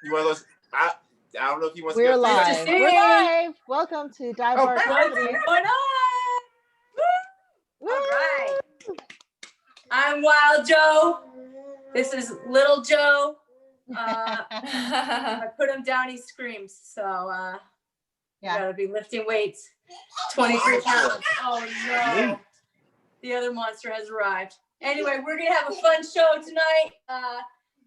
You want to listen? I don't know if you want to. We're live. We're live. Welcome to Dive Bar Comedy. What's going on? Woo! All right. I'm Wild Joe. This is Little Joe. I put him down, he screams. So you gotta be lifting weights. 23 pounds. Oh no. The other monster has arrived. Anyway, we're gonna have a fun show tonight.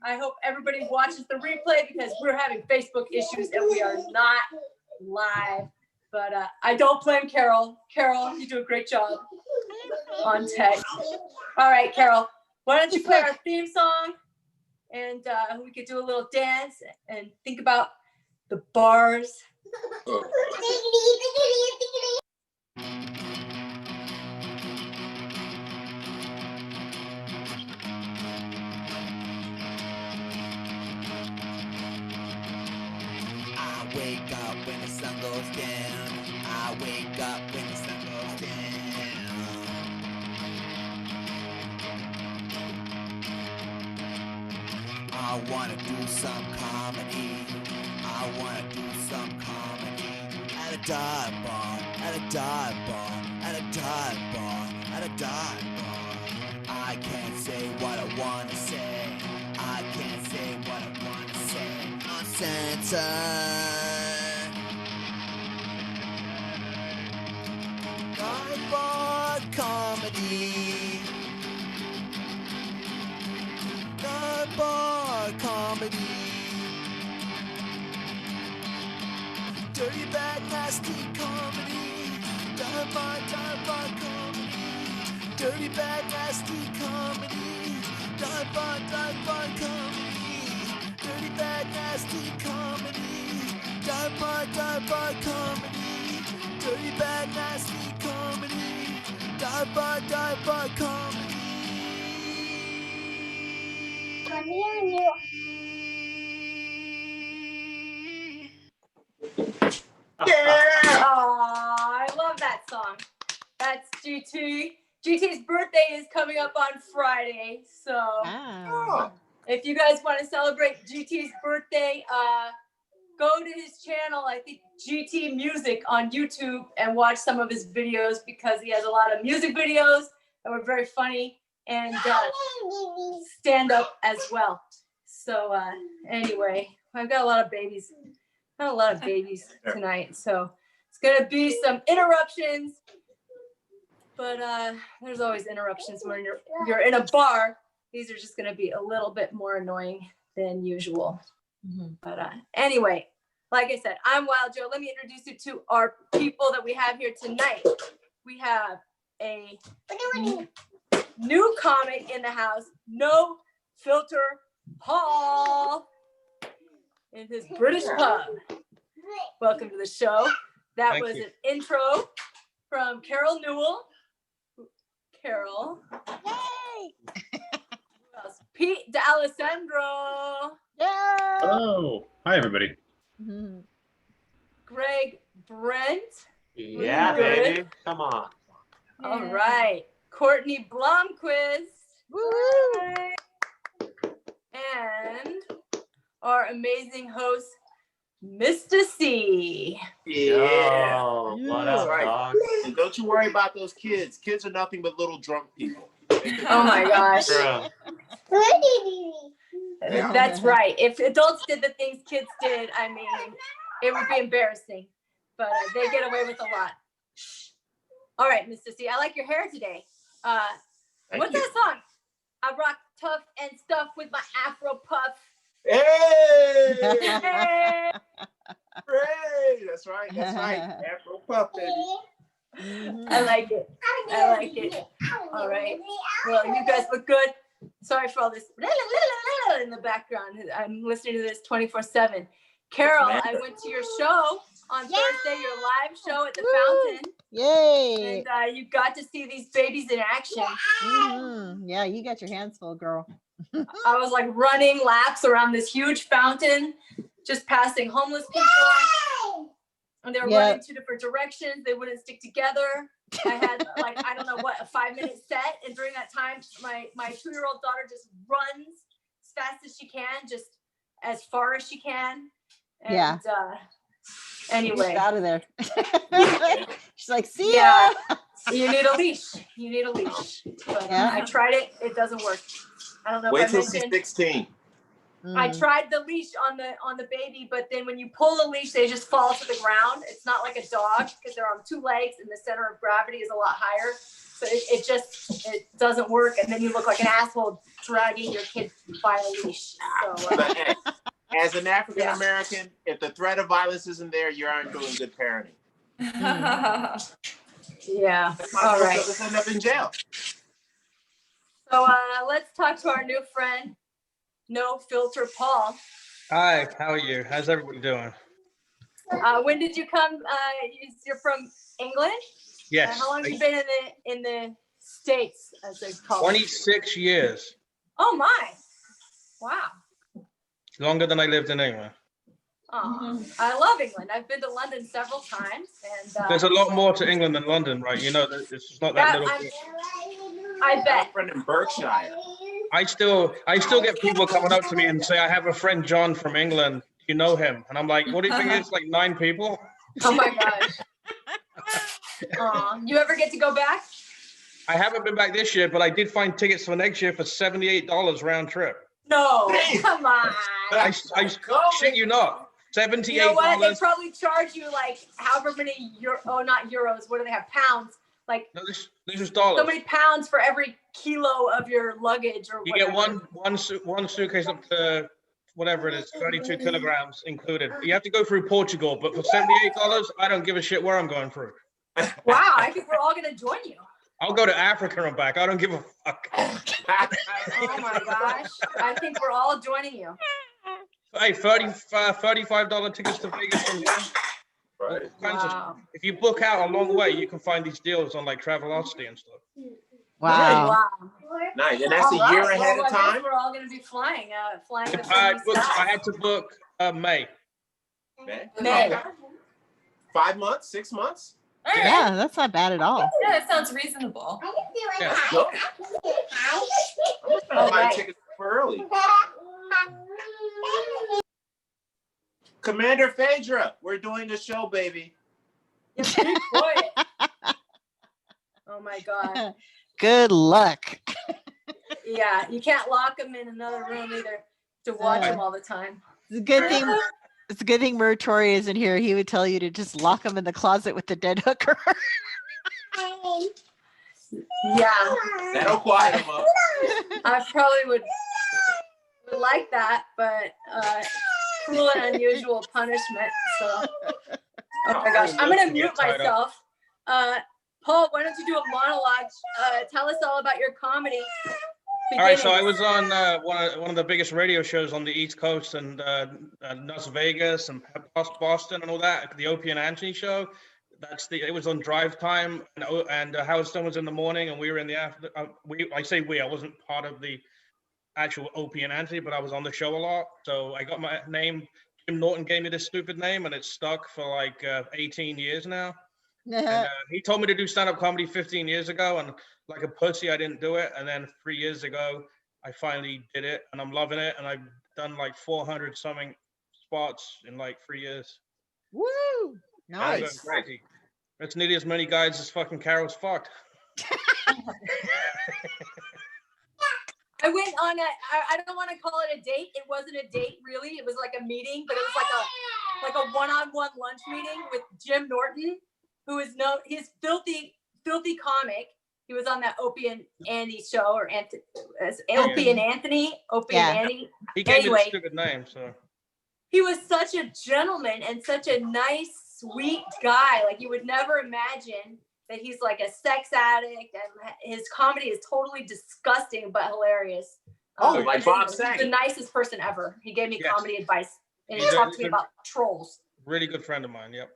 I hope everybody watches the replay because we're having Facebook issues and we are not live. But I don't blame Carol. Carol, you do a great job on tech. All right, Carol, why don't you play our theme song and we could do a little dance and think about the bars. I wake up when the sun goes down. I wake up when the sun goes down. I wanna do some comedy. I wanna do some comedy. At a dive bar, at a dive bar, at a dive bar, at a dive bar. I can't say what I wanna say. I can't say what I wanna say. Uncensored. Dive bar comedy. Dive bar comedy. Dirty, bad, nasty comedy. Dive bar comedy. Dirty, bad, nasty comedy. Dive bar comedy. Dirty, bad, nasty comedy. Dive bar comedy. Dirty, bad, nasty comedy. Dive bar comedy. Yeah! Oh, I love that song. That's GT. GT's birthday is coming up on Friday, so if you guys want to celebrate GT's birthday, go to his channel, I think GT Music on YouTube, and watch some of his videos because he has a lot of music videos that were very funny and stand-up as well. So anyway, I've got a lot of babies. Tonight, so it's gonna be some interruptions, but there's always interruptions when you're in a bar. These are just gonna be a little bit more annoying than usual. But anyway, like I said, I'm Wild Joe. Let me introduce you to our people that we have here tonight. We have a new comic in the house, No Filter Paul, in his British pub. Welcome to the show. That was an intro from Carol Newell. Carol. Yay! Who else? Pete D'Alessandro. Yeah. Hello. Hi, everybody. Greg Brent. Yeah, baby. Come on. All right. Courtney Blomquist. Woo! And our amazing host, Mista See. Yeah. Oh, what That's up, right. dog? And don't you worry about those kids. Kids are nothing but little drunk people. Oh my gosh. Bro. That's right. If adults did the things kids did, I mean, it would be embarrassing. But they get away with a lot. All right, Mista See, I like your hair today. What's that song? I rock tough and stuff with my Afro puff. Hey! Hey! Hey! That's right. Afro puff, baby. I like it. All right. Well, you guys look good. Sorry for all this in the background. I'm listening to this 24/7. Carol, I went to your show on Thursday, your live show at the Fountain. Yay! And you got to see these babies in action. Yeah, you got your hands full, girl. I was like running laps around this huge fountain, just passing homeless people. And they were running two different directions. They wouldn't stick together. I had like, I don't know what, a 5-minute set. And during that time, my 2-year-old daughter just runs as fast as she can, just as far as she can. And, Yeah. Anyway. Get out of there. She's like, see ya. Yeah. You need a leash. You need a leash. But Yeah. I tried it. It doesn't work. I don't know Wait if I till she's mentioned. 16. I Mm. tried the leash on the baby, but then when you pull the leash, they just fall to the ground. It's not like a dog because they're on two legs and the center of gravity is a lot higher. So it doesn't work. And then you look like an asshole dragging your kid by a leash. So, But hey, as an African American, if the threat of violence isn't there, you aren't doing good parenting. Yeah. That's All why right. most of us end up in jail. So let's talk to our new friend, No Filter Paul. Hi, how are you? How's everybody doing? When did you come? You're from England? Yes. How long have you been in the States, as they call it? 26 years. Oh my! Wow. Longer than I lived in England. Oh, I love England. I've been to London several times, and There's a lot more to England than London, right? You know, it's just not that little bit. I I have bet. a friend in Berkshire. I still get people coming up to me and say, I have a friend John from England. You know him? And I'm like, what do you think it's like 9 people? Oh my gosh. You ever get to go back? I haven't been back this year, but I did find tickets for next year for $78 round trip. No, come on. I shit you not. $78. You know what? They probably charge you like however many not euros. What do they have? Pounds. Like No, this is dollars. so many pounds for every kilo of your luggage or You whatever. get one suitcase up to whatever it is, 32 kilograms included. You have to go through Portugal, but for $78, I don't give a shit where I'm going through. Wow, I think we're all gonna join you. I'll go to Africa and back. I don't give a fuck. Oh my gosh. I think we're all joining you. Hey, $35 tickets to Vegas from here. Right. Wow. If you book out a long way, you can find these deals on like Travelocity and stuff. Wow. Wow. Nice. And that's All a year right. ahead Well, of I guess time? we're all gonna be flying with so I many stops. had to book May. May. 5 months? 6 months? All right. Yeah, that's not bad at all. Yeah, that sounds reasonable. Yeah. Go. I'm just gonna buy Alright. tickets for early. Commander Phaedra, we're doing a show, baby. Yeah, be quiet. Oh my god. Good luck. Yeah, you can't lock them in another room either to watch them all the time. It's a good thing. It's a good thing Muratori isn't here. He would tell you to just lock him in the closet with the dead hooker. Yeah, That'll quiet him up. I probably would like that, but cruel and unusual punishment. So, oh my gosh, I'm gonna mute myself. Paul, why don't you do a monologue? Tell us all about your comedy. All right, so I was on one of the biggest radio shows on the East Coast and Las Vegas and past Boston and all that. The Opie and Anthony show. It was on drive time, and Howard Stern was in the morning, and we were in the after. I say we. I wasn't part of the actual Opie and Anthony, but I was on the show a lot. So I got my name. Jim Norton gave me this stupid name, and it's stuck for like 18 years now. And, he told me to do stand-up comedy 15 years ago, and like a pussy, I didn't do it. And then 3 years ago, I finally did it, and I'm loving it. And I've done like 400 something spots in like 3 years. Woo! Nice. That's nearly as many guys as fucking Carol's fucked. I went on I don't want to call it a date. It wasn't a date really. It was like a meeting, but it was like a one-on-one lunch meeting with Jim Norton, who is he's filthy comic. He was on that Opie and Andy show, or Opie and Anthony, Opie and Andy. He gave me the stupid name, so. He was such a gentleman and such a nice, sweet guy. Like you would never imagine that he's like a sex addict, and his comedy is totally disgusting but hilarious. Like Bob He's sang. the nicest person ever. He gave me comedy advice, and he He's talked to me about trolls. Really good friend of mine. Yep.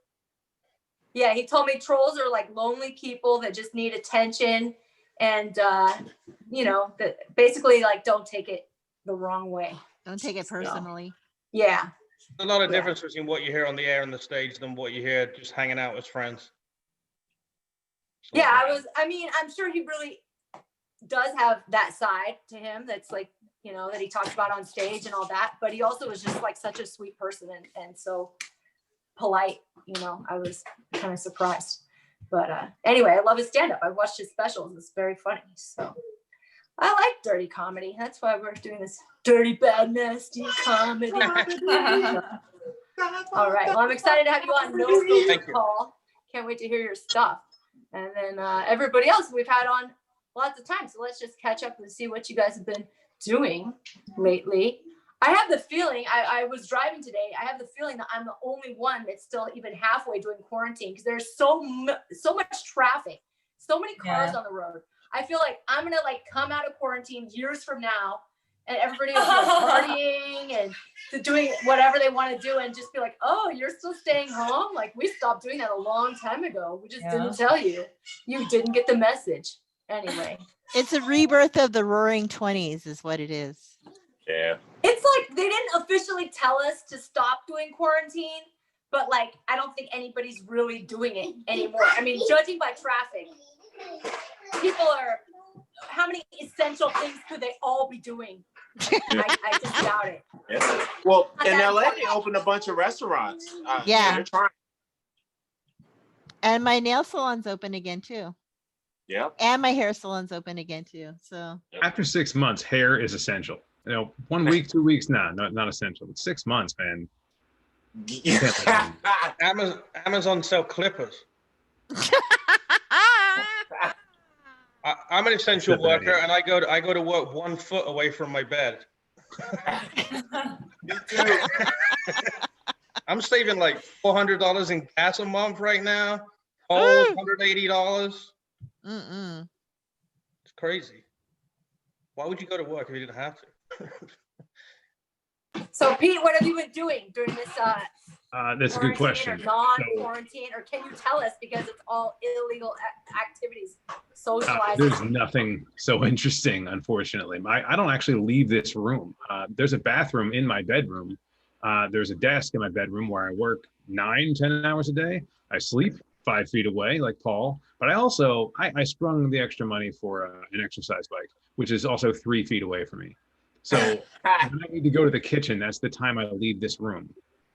Yeah, he told me trolls are like lonely people that just need attention, and that basically like don't take it the wrong way. Don't take it personally. Yeah. There's a lot of difference between what you hear on the air and the stage than what you hear just hanging out with friends. So, Yeah, I'm sure he really does have that side to him that's like that he talked about on stage and all that. But he also was just like such a sweet person and so polite. I was kind of surprised. But anyway, I love his stand-up. I watched his specials. It's very funny. So I like dirty comedy. That's why we're doing this dirty, bad, nasty comedy. All right. Well, I'm excited to have you on No Filter, Paul. Can't wait to hear your stuff. And then everybody else we've had on lots of time. So let's just catch up and see what you guys have been doing lately. I have the feeling, I was driving today, I have the feeling that I'm the only one that's still even halfway doing quarantine because there's so much traffic, so many cars on the road. I feel like I'm gonna come out of quarantine years from now and everybody will be partying and doing whatever they want to do and just be like, oh, you're still staying home? Like we stopped doing that a long time ago. We just didn't tell you. You didn't get the message. Anyway. It's a rebirth of the roaring 20s is what it is. Yeah. It's like they didn't officially tell us to stop doing quarantine, but I don't think anybody's really doing it anymore. I mean, judging by traffic, people are, how many essential things could they all be doing? I just doubt it. Yeah. Well, in LA, they opened a bunch of restaurants. Yeah. They're trying. And my nail salon's open again too. Yeah. And my hair salon's open again too. So After 6 months, hair is essential. 1 week, 2 weeks, not essential. But 6 months, man. Amazon sell clippers. I'm an essential worker, and I go to work 1 foot away from my bed. Me too. I'm saving like $400 in gas a month right now. Oh, $180. It's crazy. Why would you go to work if you didn't have to? So Pete, what have you been doing during this That's a good question. or non-quarantine, or can you tell us because it's all illegal activities, socializing? There's nothing so interesting, unfortunately. I don't actually leave this room. There's a bathroom in my bedroom. There's a desk in my bedroom where I work 9-10 hours a day. I sleep 5 feet away, like Paul. But I also I sprung the extra money for an exercise bike, which is also 3 feet away from me. So when I need to go to the kitchen, that's the time I leave this room.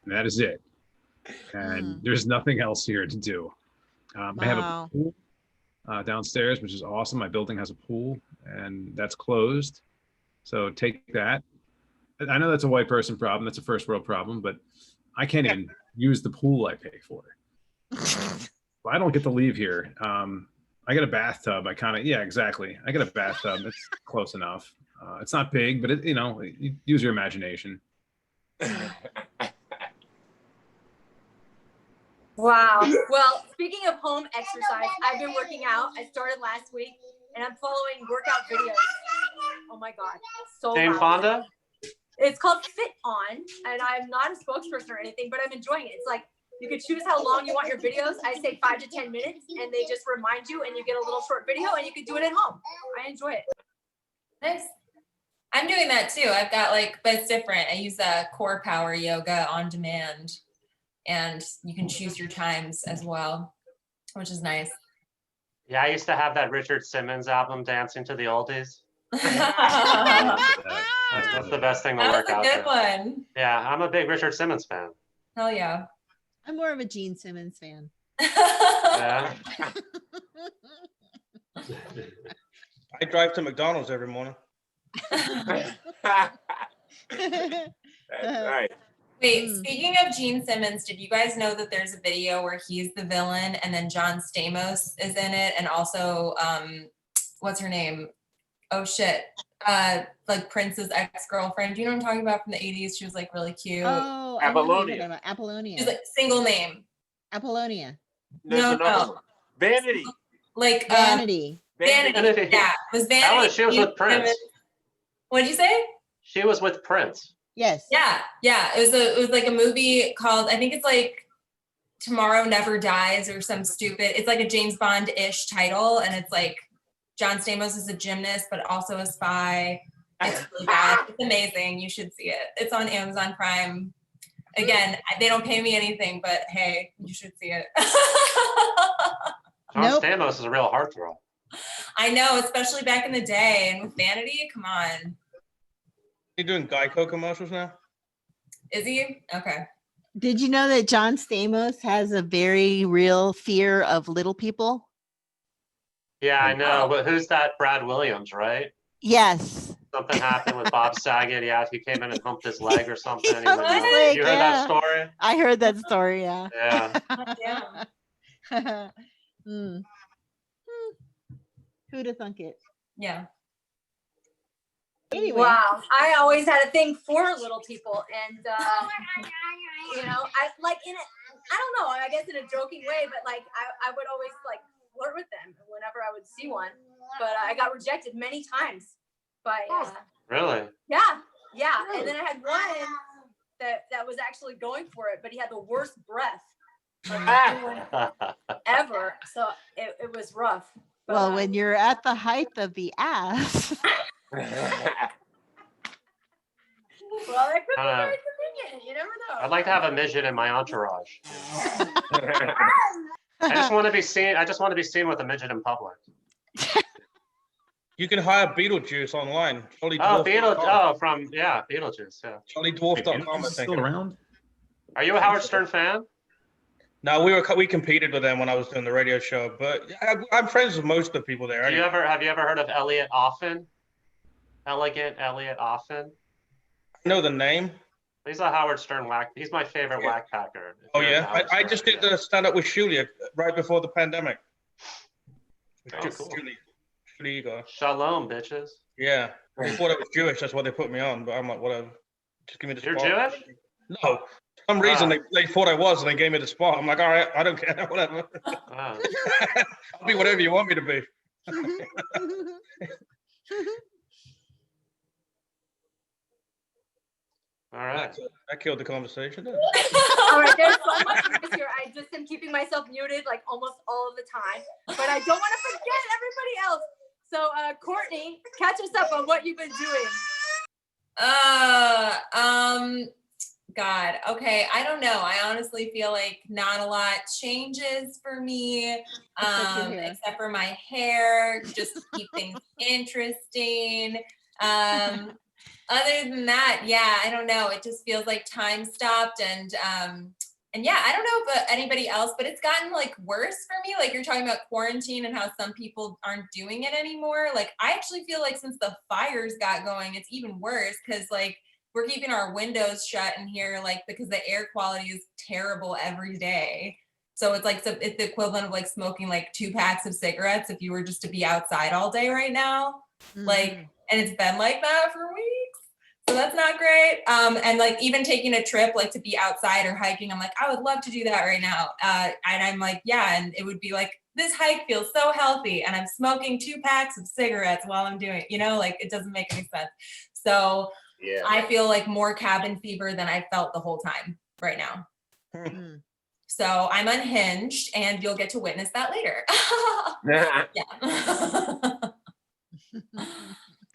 And that is it. And there's nothing else here to do. I have a pool downstairs, which is awesome. My building has a pool, and that's closed. So take that. I know that's a white person problem. That's a first world problem, but I can't even use the pool I pay for. I don't get to leave here. I got a bathtub. Exactly. I got a bathtub. It's close enough. It's not big, but you use your imagination. Wow. Well, speaking of home exercise, I've been working out. I started last week, and I'm following workout videos. Oh my God, so Jane loud. Fonda? It's called Fit On, and I'm not a spokesperson or anything, but I'm enjoying it. It's like you could choose how long you want your videos. I say 5 to 10 minutes, and they just remind you, and you get a little short video, and you can do it at home. I enjoy it. Nice. I'm doing that too. I've got but it's different. I use Core Power Yoga on demand, and you can choose your times as well, which is nice. Yeah, I used to have that Richard Simmons album, Dancing to the Oldies. That's the best thing to work out. That's a good one. Yeah, I'm a big Richard Simmons fan. Hell yeah. I'm more of a Gene Simmons fan. Yeah. I drive to McDonald's every morning. That's right. Wait, speaking of Gene Simmons, did you guys know that there's a video where he's the villain and then John Stamos is in it, and also what's her name? Oh shit. Prince's ex-girlfriend. Do you know what I'm talking about from the 80s? She was really cute. Oh, Apollonia. Apollonia. She's single name. Apollonia. No. Vanity. Vanity. Vanity. Yeah, it was Vanity. She was with Prince. What'd you say? She was with Prince. Yes. Yeah. It was a movie called, I think it's Tomorrow Never Dies or some stupid. It's a James Bond-ish title, and it's John Stamos is a gymnast, but also a spy. It's really bad. It's amazing. You should see it. It's on Amazon Prime. Again, they don't pay me anything, but hey, you should see it. John Stamos is a real heartthrob. I know, especially back in the day. And with Vanity, come on. He doing Geico commercials now? Is he? Okay. Did you know that John Stamos has a very real fear of little people? Yeah, I know. But who's that? Brad Williams, right? Yes. Something happened with Bob Saget. Yeah, he came in and humped his leg or something. He humped his leg, You heard that story? I heard that story, yeah. Yeah. Hmm. Who'd have thunk it? Yeah. Anyway. Wow, I always had a thing for little people, and you know, I like in it. I don't know. I guess in a joking way, but like I would always like flirt with them whenever I would see one. But I got rejected many times by. Really? Yeah. And then I had one that was actually going for it, but he had the worst breath of anyone ever. So it was rough. But, well, when you're at the height of the ass. Well, that could be very convenient. You never know. I'd like to have a midget in my entourage. I just want to be seen. I just want to be seen with a midget in public. You can hire Beetlejuice online. Oh, Beetlejuice. Beetlejuice. Yeah. CharlieDwarf.com. Still around? Are you a Howard Stern fan? No, we competed with them when I was doing the radio show, but I'm friends with most of the people there. Have you ever heard of Elliot Offen? Elegant Elliot Offen? I know the name. He's a Howard Stern whack. He's my favorite whack packer. Oh yeah, I just did the stand-up with Shuli right before the pandemic. Oh, cool. Shuli Igor. Shalom, bitches. Yeah, they thought I was Jewish. That's why they put me on. But I'm like, whatever. Just give me the spot. You're Jewish? No. For some reason they thought I was, and they gave me the spot. I'm like, all right, I don't care, whatever. I'll be whatever you want me to be. All right. That killed the conversation. All right, there's so much noise here. I just am keeping myself muted like almost all of the time, but I don't want to forget everybody else. So, Courtney, catch us up on what you've been doing. God. Okay. I don't know. I honestly feel like not a lot changes for me, except for my hair, just to keep things interesting. Other than that, yeah, I don't know. It just feels like time stopped and yeah, I don't know about anybody else, but it's gotten like worse for me. Like you're talking about quarantine and how some people aren't doing it anymore. Like I actually feel like since the fires got going, it's even worse because like we're keeping our windows shut in here, like because the air quality is terrible every day. So it's like it's the equivalent of like smoking like 2 packs of cigarettes if you were just to be outside all day right now. Like, and it's been like that for weeks. So that's not great. And like even taking a trip like to be outside or hiking, I'm like, I would love to do that right now. And I'm like, yeah, and it would be like, this hike feels so healthy and I'm smoking 2 packs of cigarettes while I'm doing it, you know, like it doesn't make any sense. So yeah. I feel like more cabin fever than I felt the whole time right now. So I'm unhinged and you'll get to witness that later.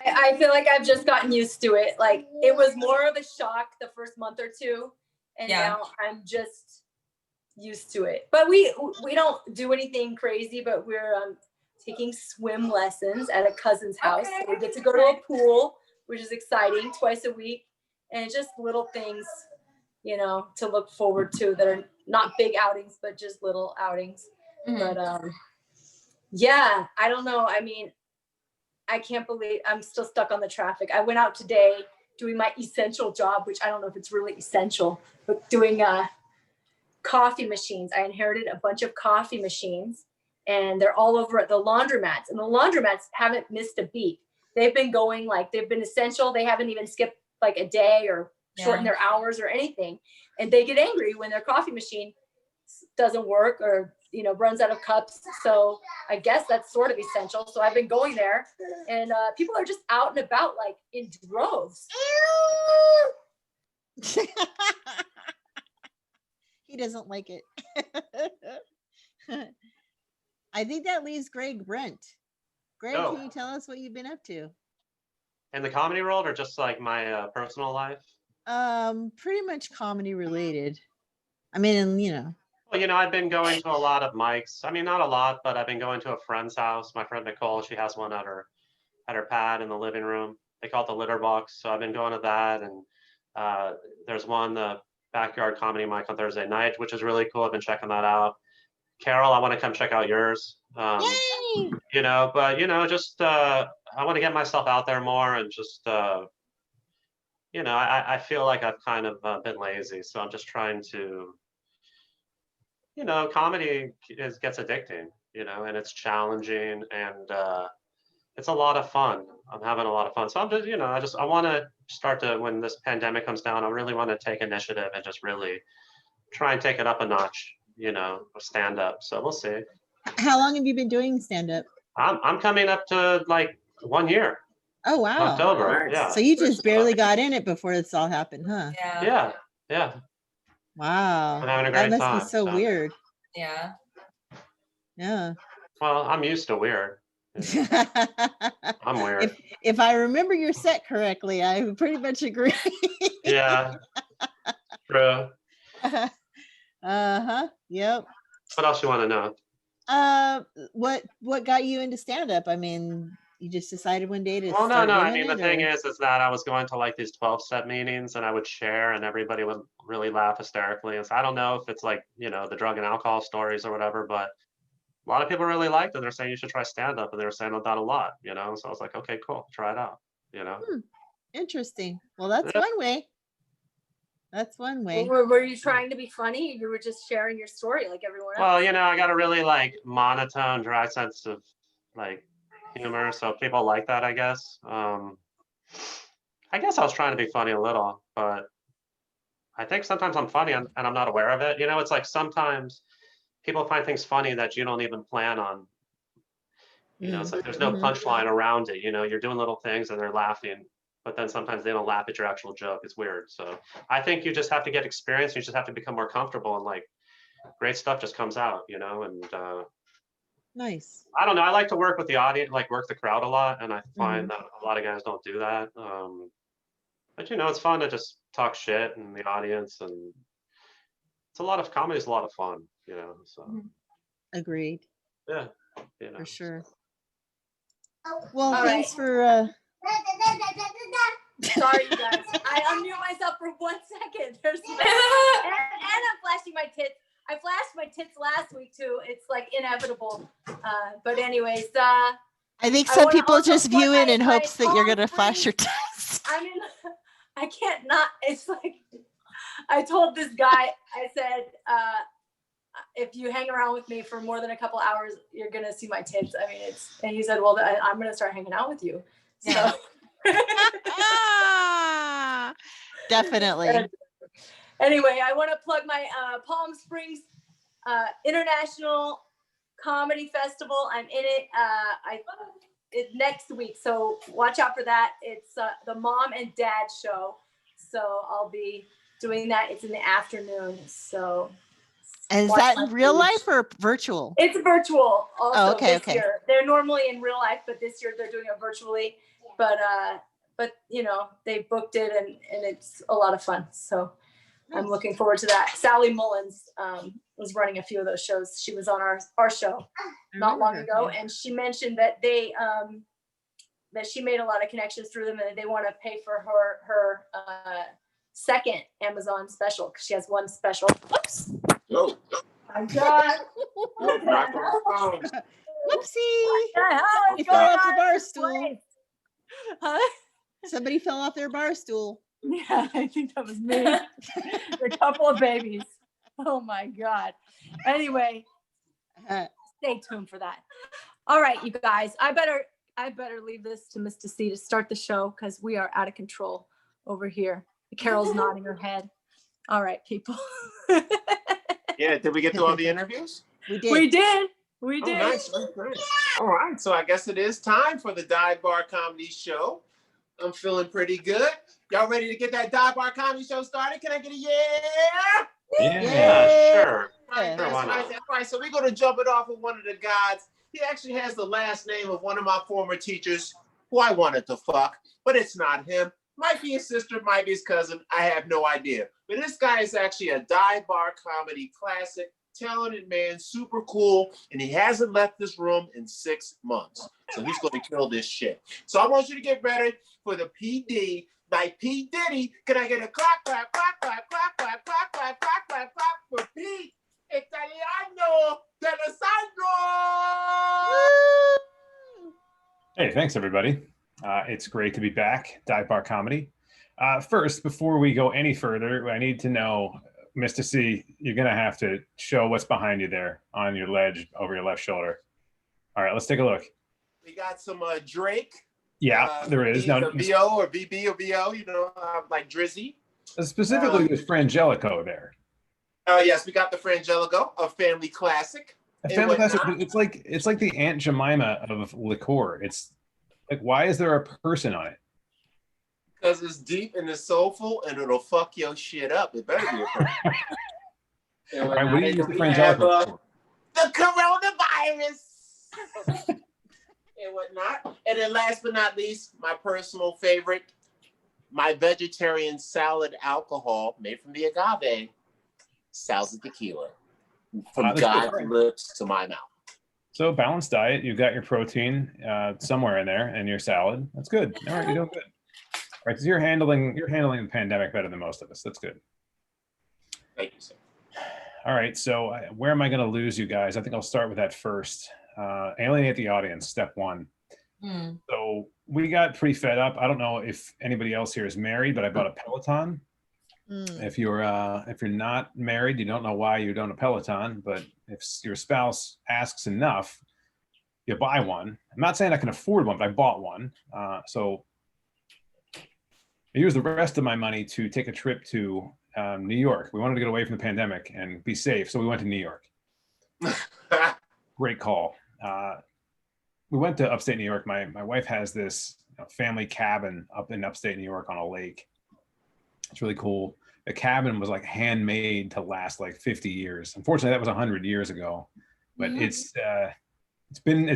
I feel like I've just gotten used to it. Like it was more of a shock the first month or two, and now I'm just used to it. But we don't do anything crazy. But we're taking swim lessons at a cousin's house. So we get to go to a pool, which is exciting, twice a week, and just little things, you know, to look forward to that are not big outings, but just little outings. But yeah, I don't know. I mean, I can't believe I'm still stuck on the traffic. I went out today doing my essential job, which I don't know if it's really essential, but doing coffee machines. I inherited a bunch of coffee machines and they're all over at the laundromats, and the laundromats haven't missed a beat. They've been going like they've been essential. They haven't even skipped like a day or shortened their hours or anything. And they get angry when their coffee machine doesn't work or, you know, runs out of cups. So I guess that's sort of essential. So I've been going there and people are just out and about like in droves. He doesn't like it. I think that leaves Brent. Greg, can you tell us what you've been up to? In the comedy world or just like my personal life? Pretty much comedy related. I mean, you know. Well, you know, I've been going to a lot of mics. I mean, not a lot, but I've been going to a friend's house. My friend Nicole, she has one at her pad in the living room. They call it the litter box. So I've been going to that, and there's one, the backyard comedy mic on Thursday night, which is really cool. I've been checking that out. Carol, I want to come check out yours. Yay! You know, but you know, just I want to get myself out there more, and just you know, I feel like I've kind of been lazy, so I'm just trying to, you know, comedy gets addicting, you know, and it's challenging, and it's a lot of fun. I'm having a lot of fun, so I'm just, you know, I want to start to, when this pandemic comes down, I really want to take initiative and just really try and take it up a notch, you know, stand up. So we'll see. How long have you been doing stand-up? I'm coming up to like 1 year. Oh, wow. October, yeah. So you just barely got in it before this all happened, huh? Yeah. Yeah. Wow. I'm having a That great must be time, so weird. Yeah. Yeah. Well, I'm used to weird. You know, I'm weird. If I remember your set correctly, I pretty much agree. Yeah. True. Uh-huh. Yep. What else you want to know? What got you into stand-up? I mean, you just decided one day to Well, start no. I doing mean, the it, thing or- is that I was going to like these 12-step meetings, and I would share, and everybody would really laugh hysterically. And so I don't know if it's like, you know, the drug and alcohol stories or whatever, but a lot of people really liked it. They're saying you should try stand-up, and they were saying that a lot, you know. So I was like, okay, cool, try it out, you know. Interesting. Well, that's Yeah. one way. That's one way. Were you trying to be funny? You were just sharing your story like everyone else. Well, you know, I got a really like monotone, dry sense of like humor, so people like that, I guess. I guess I was trying to be funny a little, but I think sometimes I'm funny and I'm not aware of it. You know, it's like sometimes people find things funny that you don't even plan on. You know, it's like there's no punchline around it. You know, you're doing little things and they're laughing, but then sometimes they don't laugh at your actual joke. It's weird. So I think you just have to get experience. You just have to become more comfortable, and like great stuff just comes out, you know. And Nice. I don't know. I like to work with the audience, like work the crowd a lot, and I find that a lot of guys don't do that. But you know, it's fun to just talk shit in the audience, and it's a lot of comedy. Is a lot of fun, you know. So Agreed. yeah, you know. For sure. Well, All thanks right. for Sorry, you guys. I unmute myself for 1 second. There's and I'm flashing my tits. I flashed my tits last week too. It's like inevitable. But anyways, I think I some wanna people also just plug view it my- in my hopes that you're Palm gonna flash Springs- your test. I mean, I can't not. It's like I told this guy. I said, if you hang around with me for more than a couple hours, you're gonna see my tits. I mean, it's. And he said, well, I'm gonna start hanging out with you. So. Yeah. Definitely. Anyway, I want to plug my Palm Springs International Comedy Festival. I'm in it. It's next week, so watch out for that. It's the mom and dad show, so I'll be doing that. It's in the afternoon, so. And is watch that my in real page. life or virtual? It's virtual also okay, this year. They're normally in real life, but this year they're doing it virtually. But you know, they booked it and it's a lot of fun. So I'm looking forward to that. Sally Mullins was running a few of those shows. She was on our show not long ago, and she mentioned that they that she made a lot of connections through them, and they want to pay for her second Amazon special because she has one special. Oops. Oh, My God. Whoopsie! What He the hell is fell going off the on bar in this stool. place? Huh? Somebody fell off their bar stool. Yeah, I think that was me. A couple of babies. Oh my God. Anyway, stay tuned for that. All right, you guys. I better leave this to Mista See to start the show because we are out of control over here. Carol's nodding her head. All right, people. yeah. Did we get through all the interviews? We did. We did. We Oh, did. nice. All right. So I guess it is time for the Dive Bar Comedy Show. I'm feeling pretty good. Y'all ready to get that Dive Bar Comedy Show started? Can I get a yeah? Yeah, sure. Yeah. That's why not? right. That's right. So we're going to jump it off with one of the guys. He actually has the last name of one of my former teachers who I wanted to fuck, but it's not him. Might be his sister, might be his cousin. I have no idea. But this guy is actually a dive bar comedy classic, talented man, super cool, and he hasn't left this room in 6 months. So he's going to kill this shit. So I want you to get ready for the PD by P. Diddy. Can I get a clap, clap, clap, clap, clap, clap, clap, clap, clap, clap, clap for Pete Italiano D'Alessandro? Hey, thanks everybody. It's great to be back, Dive Bar Comedy. First, before we go any further, I need to know, Mista See, you're gonna have to show what's behind you there on your ledge over your left shoulder. All right, let's take a look. We got some Drake. Yeah, there is. No, VO or VB or VO, like Drizzy. Specifically, there's Frangelico there. Oh yes, we got the Frangelico, a family classic. A family classic. It's like the Aunt Jemima of liqueur. It's like, why is there a person on it? Because it's deep and it's soulful and it'll fuck your shit up. It better be a person. All right, what do you use the Frangelico for? The coronavirus and whatnot. And then last but not least, my personal favorite, my vegetarian salad alcohol made from the agave, salsa tequila. From God's lips to my mouth. So balanced diet. You've got your protein somewhere in there and your salad. That's good. All right, you're doing good. All right, so you're handling the pandemic better than most of us. That's good. Thank you, sir. All right, so where am I going to lose you guys? I think I'll start with that first. Alienate the audience, step one. So we got pretty fed up. I don't know if anybody else here is married, but I bought a Peloton. If you're not married, you don't know why you don't a Peloton, but if your spouse asks enough, you buy one. I'm not saying I can afford one, but I bought one. So I used the rest of my money to take a trip to New York. We wanted to get away from the pandemic and be safe, so we went to New York. Great call. We went to upstate New York. My wife has this family cabin up in upstate New York on a lake. It's really cool. The cabin was like handmade to last like 50 years. Unfortunately, that was 100 years ago, but it's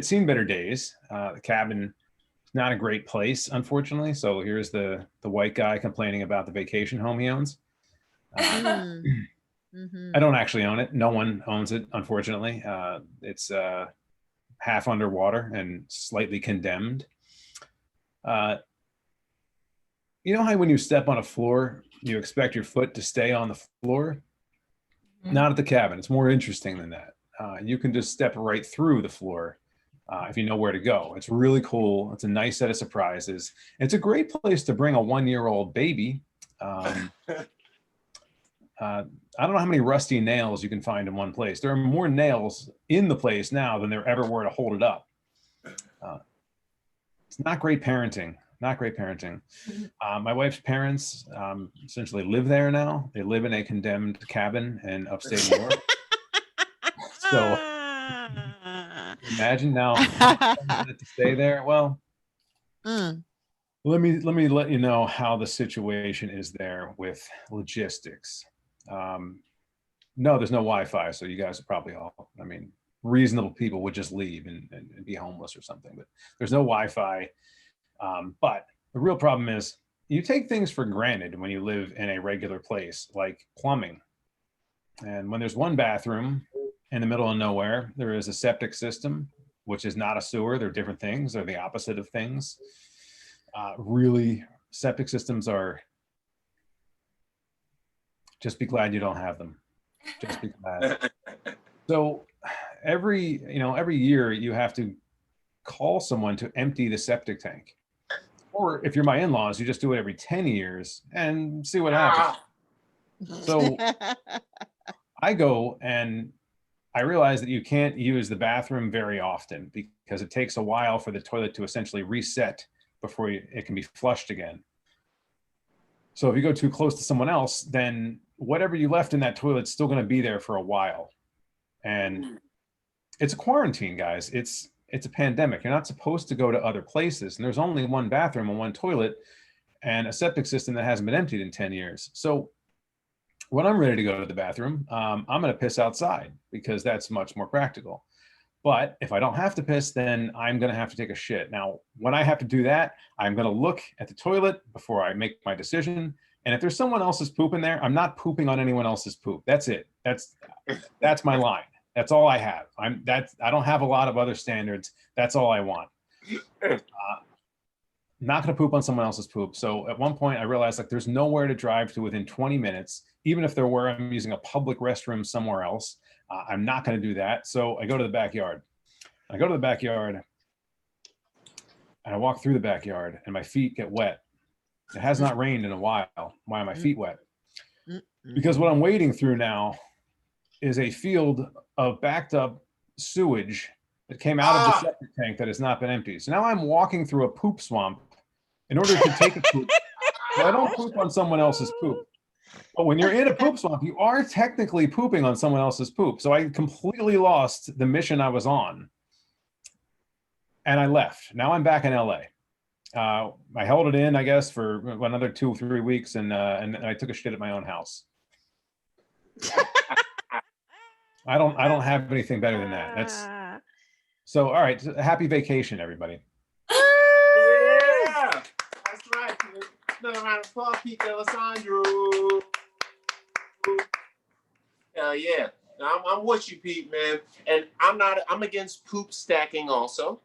seen better days. The cabin is not a great place, unfortunately. So here's the white guy complaining about the vacation home he owns. I don't actually own it. No one owns it, unfortunately. It's half underwater and slightly condemned. You know how when you step on a floor, you expect your foot to stay on the floor? Not at the cabin. It's more interesting than that. You can just step right through the floor if you know where to go. It's really cool. It's a nice set of surprises. It's a great place to bring a 1-year-old baby. I don't know how many rusty nails you can find in one place. There are more nails in the place now than there ever were to hold it up. It's not great parenting. Not great parenting. My wife's parents essentially live there now. They live in a condemned cabin in upstate New York. So imagine now to stay there. Well, let me let you know how the situation is there with logistics. No, there's no Wi-Fi, so you guys are probably all, reasonable people would just leave and be homeless or something, but there's no Wi-Fi. But the real problem is you take things for granted when you live in a regular place, like plumbing. And when there's one bathroom in the middle of nowhere, there is a septic system, which is not a sewer. They're different things. They're the opposite of things. Really, septic systems are, just be glad you don't have them. Just be glad. So every year you have to call someone to empty the septic tank. Or if you're my in-laws, you just do it every 10 years and see what happens. So I go and I realize that you can't use the bathroom very often because it takes a while for the toilet to essentially reset before it can be flushed again. So if you go too close to someone else, then whatever you left in that toilet's still going to be there for a while. And it's a quarantine, guys. It's a pandemic. You're not supposed to go to other places. And there's only one bathroom and one toilet and a septic system that hasn't been emptied in 10 years. So when I'm ready to go to the bathroom, I'm going to piss outside because that's much more practical. But if I don't have to piss, then I'm going to have to take a shit. Now, when I have to do that, I'm going to look at the toilet before I make my decision. And if there's someone else's poop in there, I'm not pooping on anyone else's poop. That's it. That's my line. That's all I have. I don't have a lot of other standards. That's all I want. Not going to poop on someone else's poop. So at one point I realized like there's nowhere to drive to within 20 minutes. Even if there were, I'm using a public restroom somewhere else. I'm not going to do that. So I go to the backyard. I go to the backyard and I walk through the backyard and my feet get wet. It has not rained in a while. Why are my feet wet? Because what I'm wading through now is a field of backed up sewage that came out of the septic tank that has not been emptied. So now I'm walking through a poop swamp in order to take a poop. So I don't poop on someone else's poop. But when you're in a poop swamp, you are technically pooping on someone else's poop. So I completely lost the mission I was on. And I left. Now I'm back in LA. I held it in, I guess, for another 2-3 weeks, and I took a shit at my own house. I don't have anything better than that. That's so. All right, happy vacation, everybody. Yeah, that's right. Another round of applause, Pete Alessandro. Hell yeah. I'm with you, Pete, man. And I'm against poop stacking also.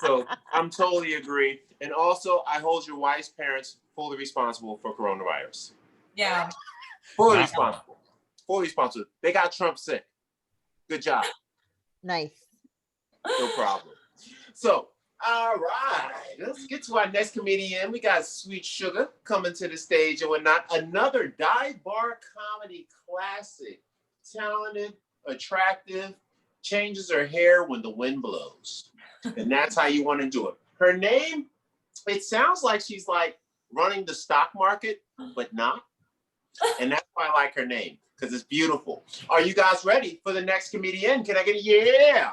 So I'm totally agree. And also, I hold your wife's parents fully responsible for coronavirus. Yeah. Fully responsible. Fully responsible. They got Trump sick. Good job. Nice. No problem. So, all right. Let's get to our next comedian. We got Sweet Sugar coming to the stage and whatnot. Another dive bar comedy classic. Talented, attractive, changes her hair when the wind blows. And that's how you want to do it. Her name, it sounds like she's like running the stock market, but not. And that's why I like her name, because it's beautiful. Are you guys ready for the next comedian? Can I get a yeah?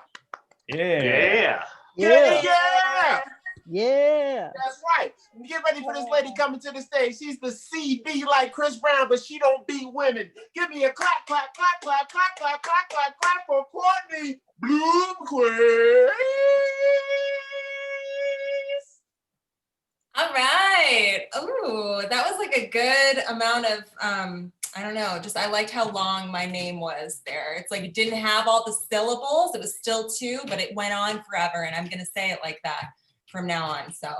Yeah. Yeah. Yeah. That's right. Get ready for this lady coming to the stage. She's the CB like Chris Brown, but she don't beat women. Give me a clap, clap, clap, clap, clap, clap, clap, clap, clap for Courtney Blomquist. All right. Ooh, that was like a good amount of I don't know, just I liked how long my name was there. It's like it didn't have all the syllables. It was still 2, but it went on forever. And I'm gonna say it like that from now on. So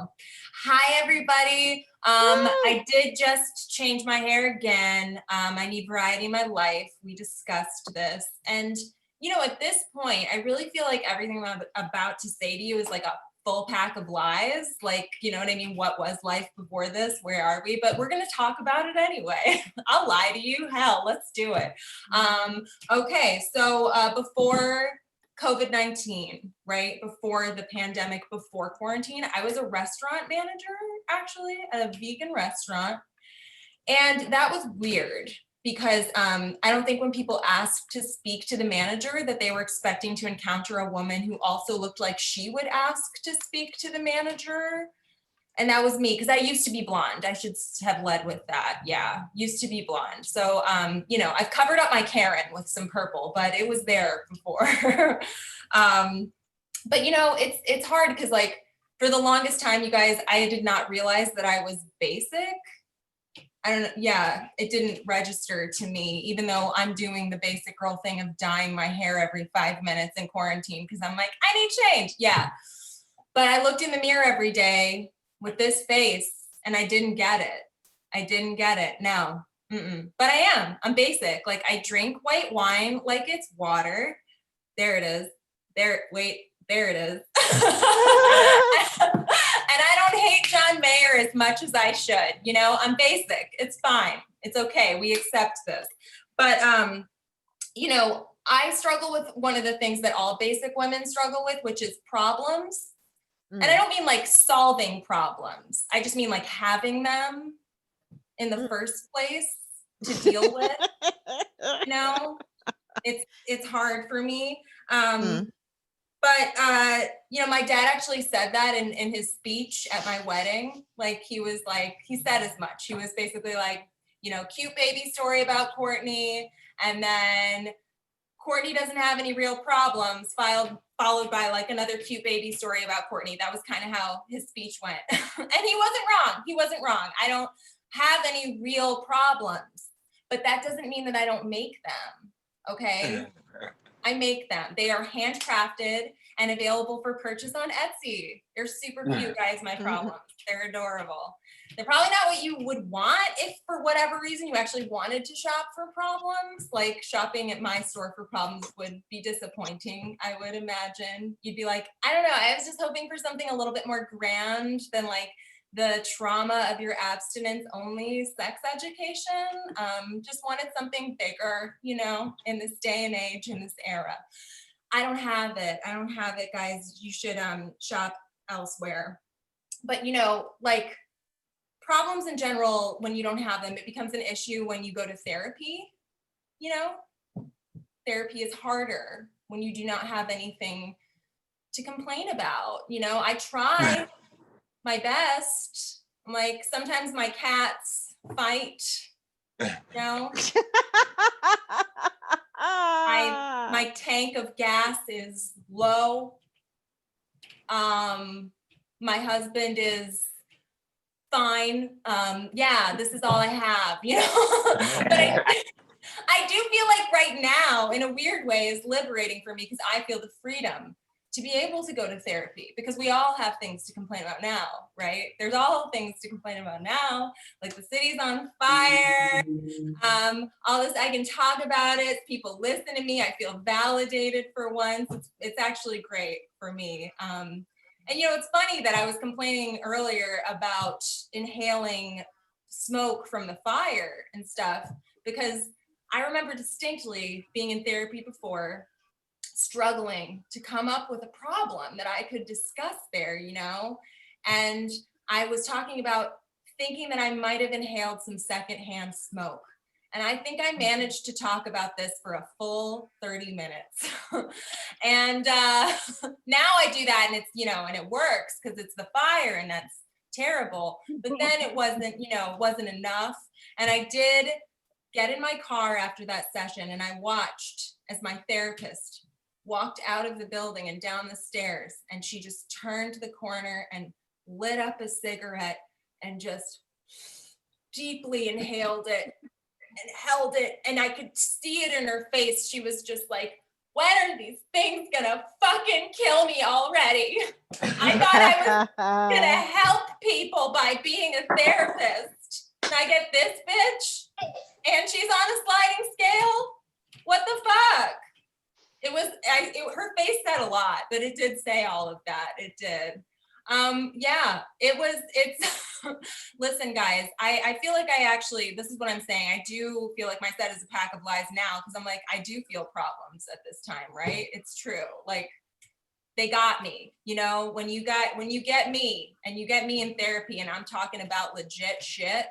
hi everybody. I did just change my hair again. I need variety in my life. We discussed this. And you know, at this point, I really feel like everything I'm about to say to you is like a full pack of lies. Like, you know what I mean? What was life before this? Where are we? But we're going to talk about it anyway. I'll lie to you. Hell, let's do it. Okay. So before COVID-19, right? Before the pandemic, before quarantine, I was a restaurant manager, actually, at a vegan restaurant. And that was weird because I don't think when people asked to speak to the manager that they were expecting to encounter a woman who also looked like she would ask to speak to the manager. And that was me, because I used to be blonde. I should have led with that. Yeah, used to be blonde. So, you know, I've covered up my Karen with some purple, but it was there before. But, you know, it's hard because, like, for the longest time, you guys, I did not realize that I was basic. I don't know. Yeah, it didn't register to me, even though I'm doing the basic girl thing of dyeing my hair every 5 minutes in quarantine because I'm like, I need change. Yeah. But I looked in the mirror every day with this face and I didn't get it. I didn't get it. No. But I am. I'm basic. Like I drink white wine like it's water. There it is. There it is. And I don't hate John Mayer as much as I should. You know, I'm basic. It's fine. It's okay. We accept this. But, you know, I struggle with one of the things that all basic women struggle with, which is problems. And I don't mean like solving problems. I just mean like having them in the first place to deal with. You know, it's hard for me. But, you know, my dad actually said that in his speech at my wedding. Like, he was like, he said as much. He was basically like, you know, cute baby story about Courtney. And then Courtney doesn't have any real problems, followed by like another cute baby story about Courtney. That was kind of how his speech went. And he wasn't wrong. He wasn't wrong. I don't have any real problems, but that doesn't mean that I don't make them. Okay. I make them. They are handcrafted and available for purchase on Etsy. They're super cute, guys, my problems. They're adorable. They're probably not what you would want if for whatever reason you actually wanted to shop for problems. Like shopping at my store for problems would be disappointing, I would imagine. You'd be like, I don't know, I was just hoping for something a little bit more grand than like the trauma of your abstinence only sex education. Just wanted something bigger, you know, in this day and age, in this era. I don't have it. I don't have it, guys. You should shop elsewhere. But you know, like problems in general, when you don't have them, it becomes an issue when you go to therapy. You know, therapy is harder when you do not have anything to complain about. You know, I try my best. Like sometimes my cats fight, you know. My tank of gas is low. My husband is fine. Yeah, this is all I have, you know. But I do feel like right now, in a weird way, is liberating for me because I feel the freedom to be able to go to therapy, because we all have things to complain about now, right? There's all things to complain about now, like the city's on fire, all this, I can talk about it, people listen to me, I feel validated for once. It's actually great for me. And you know, it's funny that I was complaining earlier about inhaling smoke from the fire and stuff, because I remember distinctly being in therapy before, struggling to come up with a problem that I could discuss there, you know? And I was talking about thinking that I might have inhaled some secondhand smoke. And I think I managed to talk about this for a full 30 minutes. And now I do that and it's, you know, and it works because it's the fire and that's terrible. But then it wasn't, you know, it wasn't enough. And I did get in my car after that session and I watched as my therapist walked out of the building and down the stairs, and she just turned the corner and lit up a cigarette and just deeply inhaled it and held it, and I could see it in her face. She was just like, when are these things gonna fucking kill me already? I thought I was gonna help people by being a therapist, and I get this bitch and she's on a sliding scale. What the fuck? It was, her face said a lot, but it did say all of that. It did. Yeah, it's, listen guys, I feel like this is what I'm saying. I do feel like my set is a pack of lies now, because I'm like, I do feel problems at this time, right? It's true. Like they got me, you know, when you get me and you get me in therapy and I'm talking about legit shit,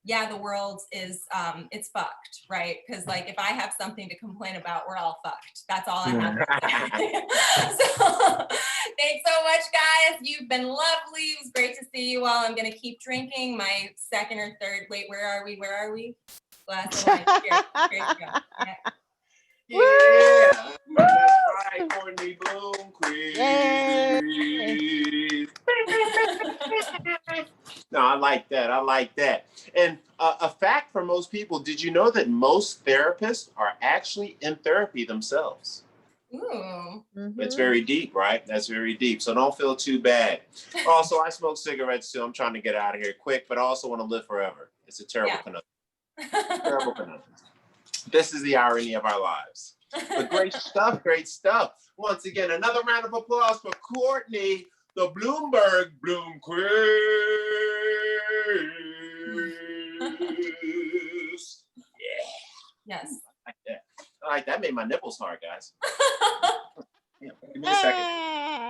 yeah, the world is, it's fucked, right? Because like, if I have something to complain about, we're all fucked. That's all I have to say. So thanks so much, guys. You've been lovely. It was great to see you all. I'm gonna keep drinking my second or third, wait, where are we? Glass of wine. Here you go. Yeah, that's right, Courtney Blomquist. No, I like that. And a fact for most people, did you know that most therapists are actually in therapy themselves? Ooh. It's very deep, right? That's very deep. So don't feel too bad. Also, I smoke cigarettes too. I'm trying to get out of here quick, but I also want to live forever. It's a terrible conundrum. Terrible conundrum. This is the irony of our lives. But great stuff. Once again, another round of applause for Courtney, the Bloomberg Blomquist. Yeah. Yes. I like that. Made my nipples hard, guys. Yeah,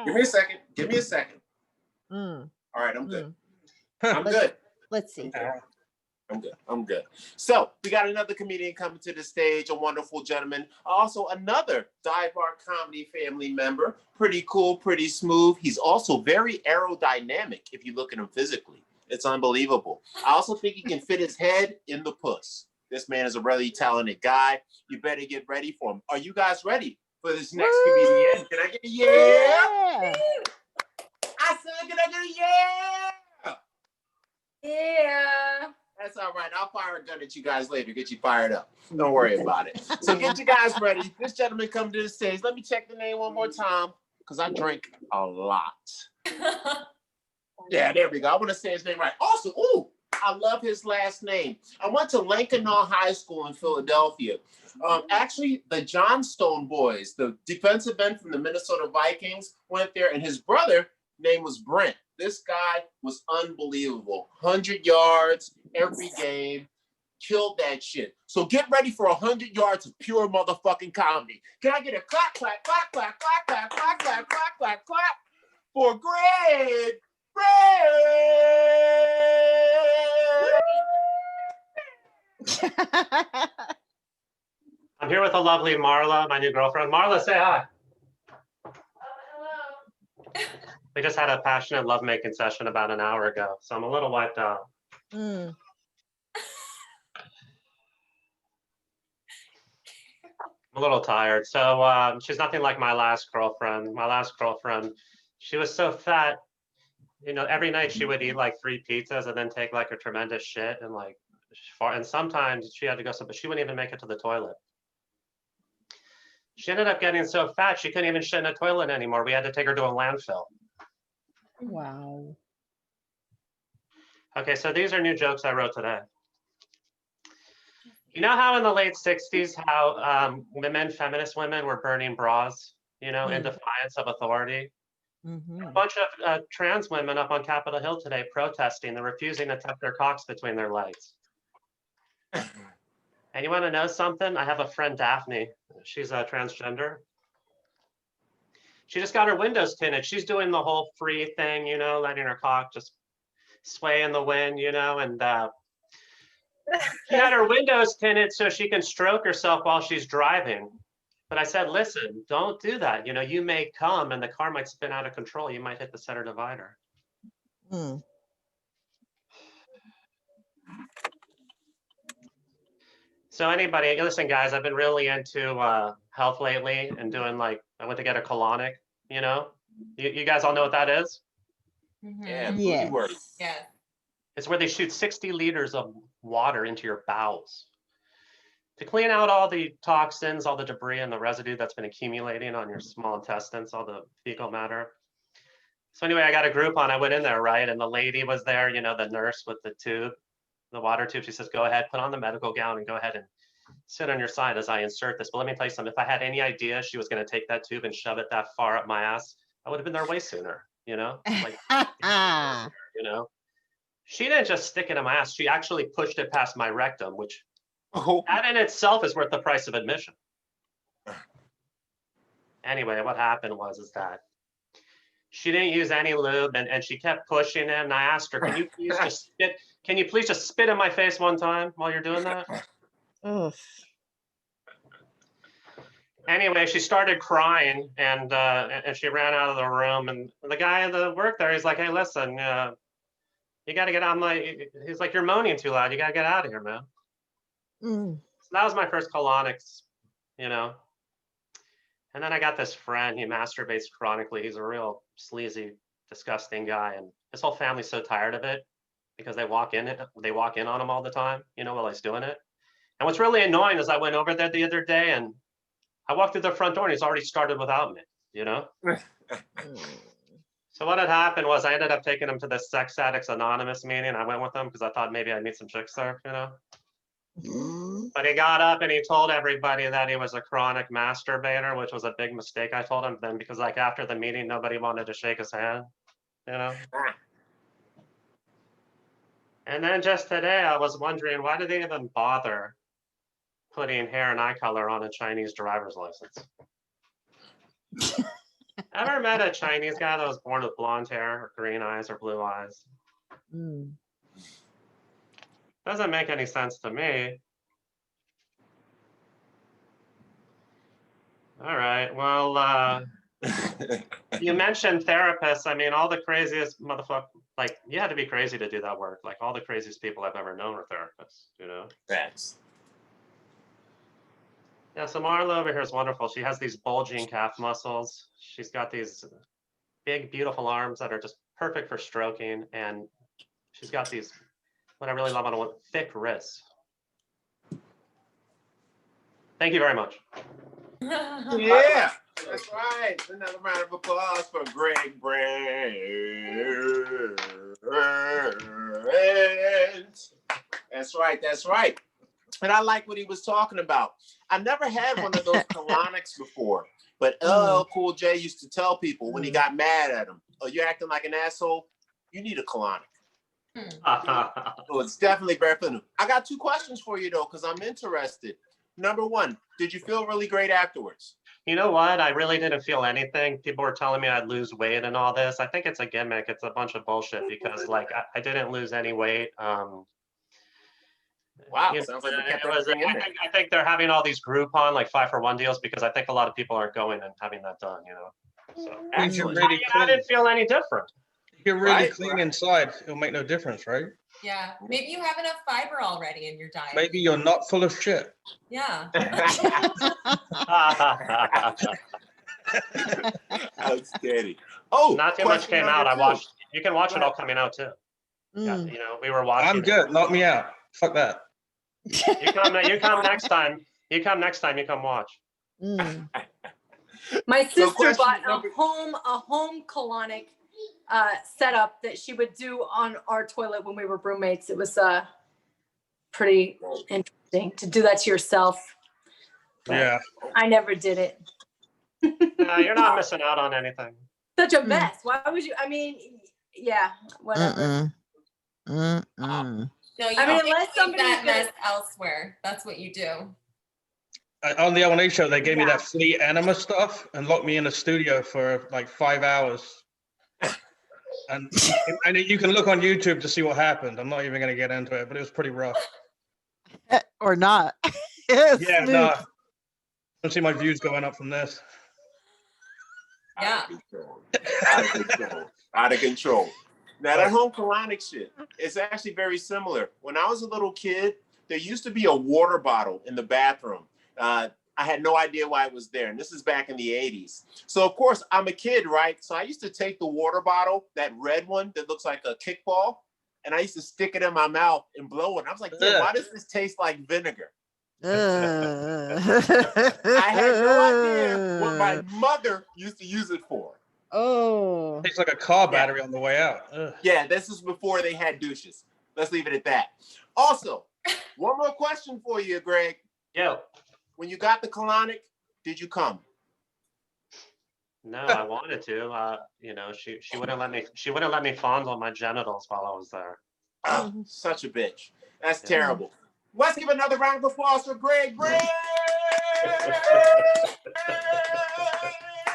give me a second. All right, I'm good. I'm good. Let's see. I'm good. So we got another comedian coming to the stage, a wonderful gentleman. Also another Dive Bar Comedy family member. Pretty cool, pretty smooth. He's also very aerodynamic if you look at him physically. It's unbelievable. I also think he can fit his head in the puss. This man is a really talented guy. You better get ready for him. Are you guys ready for this next comedian? Can I get a yeah? I said, can I get a yeah? Yeah. That's all right. I'll fire a gun at you guys later. Get you fired up. Don't worry about it. So get you guys ready. This gentleman come to the stage. Let me check the name one more time because I drink a lot. Yeah, there we go. I want to say his name right. Also, ooh, I love his last name. I went to Lankenau High School in Philadelphia. Actually, the Johnstone boys, the defensive end from the Minnesota Vikings, went there, and his brother name was Brent. This guy was unbelievable. 100 yards every game. Killed that shit. So get ready for 100 yards of pure motherfucking comedy. Can I get a clap, clap, clap, clap, clap, clap, clap, clap, clap, clap, clap for Greg? I'm here with the lovely Marla, my new girlfriend. Marla, say hi. Hello. We just had a passionate lovemaking session about an hour ago, so I'm a little wiped out. Mm. I'm a little tired. So she's nothing like my last girlfriend. My last girlfriend, she was so fat. You know, every night she would eat like 3 pizzas and then take like a tremendous shit and like fart. And sometimes she had to go, but she wouldn't even make it to the toilet. She ended up getting so fat she couldn't even shit in a toilet anymore. We had to take her to a landfill. Wow. Okay, so these are new jokes I wrote today. You know how in the late 60s, how women, feminist women were burning bras, you know, in defiance of authority? Mm-hmm. A bunch of trans women up on Capitol Hill today protesting. They're refusing to tuck their cocks between their legs. And you want to know something? I have a friend, Daphne. She's a transgender. She just got her windows tinted. She's doing the whole free thing, you know, letting her cock just sway in the wind, you know, and she had her windows tinted so she can stroke herself while she's driving. But I said, listen, don't do that. You know, you may come and the car might spin out of control. You might hit the center divider. Mm. So anybody, listen, guys, I've been really into health lately and doing like, I went to get a colonic, you know? You guys all know what that is? Yeah, Yes. booty work. Yeah. It's where they shoot 60 liters of water into your bowels to clean out all the toxins, all the debris and the residue that's been accumulating on your small intestines, all the fecal matter. So anyway, I got a Groupon. I went in there, right? And the lady was there, you know, the nurse with the tube, the water tube. She says, go ahead, put on the medical gown and go ahead and sit on your side as I insert this. But let me tell you something. If I had any idea she was going to take that tube and shove it that far up my ass, I would have been there way sooner, you know? Like, you know? She didn't just stick it in my ass. She actually pushed it past my rectum, which that in itself is worth the price of admission. Anyway, what happened was that she didn't use any lube and she kept pushing it. And I asked her, can you please just spit? Can you please just spit in my face one time while you're doing that? Ugh. Anyway, she started crying and she ran out of the room. And the guy that worked there, he's like, hey, listen, you got to get out. He's like, you're moaning too loud. You got to get out of here, man. Mm. So that was my first colonics, you know. And then I got this friend. He masturbates chronically. He's a real sleazy, disgusting guy. And his whole family's so tired of it because they walk in on him all the time, you know, while he's doing it. And what's really annoying is I went over there the other day and I walked through the front door and he's already started without me, you know? So what had happened was I ended up taking him to the Sex Addicts Anonymous meeting. I went with him because I thought maybe I'd meet some chicks there, you know? But he got up and he told everybody that he was a chronic masturbator, which was a big mistake. I told him then because like after the meeting, nobody wanted to shake his hand, you know? And then just today, I was wondering, why did they even bother putting hair and eye color on a Chinese driver's license? Ever met a Chinese guy that was born with blonde hair or green eyes or blue eyes? Mm. Doesn't make any sense to me. All right, well, you mentioned therapists. I mean, all the craziest motherfuckers, like, you had to be crazy to do that work. Like, all the craziest people I've ever known are therapists, you know? Facts. Yeah, so Marla over here is wonderful. She has these bulging calf muscles. She's got these big, beautiful arms that are just perfect for stroking, and she's got these, what I really love on thick wrists. Thank you very much. Yeah, that's right. Another round of applause for Greg Brent. That's right. That's right. And I like what he was talking about. I've never had one of those colonics before, but LL Cool J used to tell people when he got mad at him, "Oh, you're acting like an asshole. You need a colonic." So it's definitely very funny. I got 2 questions for you though, because I'm interested. Number 1, did you feel really great afterwards? You know what? I really didn't feel anything. People were telling me I'd lose weight and all this. I think it's a gimmick. It's a bunch of bullshit because like I didn't lose any weight. Wow, You know, sounds like they kept everything in there. I think they're having all these Groupon like 5-for-1 deals because I think a lot of people aren't going and having that done, you know. So Actually, I didn't feel any different. You're really Right, clean right. inside. It'll make no difference, right? Yeah, maybe you have enough fiber already in your diet. Maybe you're not full of shit. Yeah. Outstanding. Oh, not too much came out. I watched. You can watch it all coming out too. Yeah, Mm. you know, we were watching. I'm good. Knock me out. Fuck that. You come next time. You come next time. You come watch. Mm. My So sister question bought number- a home colonic setup that she would do on our toilet when we were roommates. It was pretty interesting to do that to yourself. But Yeah. I never did it. No, you're not missing out on anything. Such a mess. Why would you? I mean, yeah, whatever. Mm-mm. Mm-mm. No, you I mean, don't unless take somebody's that gonna- mess elsewhere. That's what you do. On the L&A show, they gave me Yeah. that flea enema stuff and locked me in a studio for like 5 hours. And you can look on YouTube to see what happened. I'm not even going to get into it, but it was pretty rough. Or not. Yes, Yeah, Luke. no. Don't see my views going up from this. Yeah. Out of control. Out of control. Now that home colonic shit is actually very similar. When I was a little kid, there used to be a water bottle in the bathroom. I had no idea why it was there. And this is back in the 80s. So of course I'm a kid, right? So I used to take the water bottle, that red one that looks like a kickball, and I used to stick it in my mouth and blow it. I was like, yeah, why does this taste like vinegar? I had no idea what my mother used to use it for. Oh. Tastes like a car battery on the way out. Ugh. Yeah, this is before they had douches. Let's leave it at that. Also, one more question for you, Greg. Yo. When you got the colonic, did you come? No, I wanted to. You know, she wouldn't let me. She wouldn't let me fondle my genitals while I was there. Oh, such a bitch. That's terrible. Let's give another round of applause for Greg. Greg!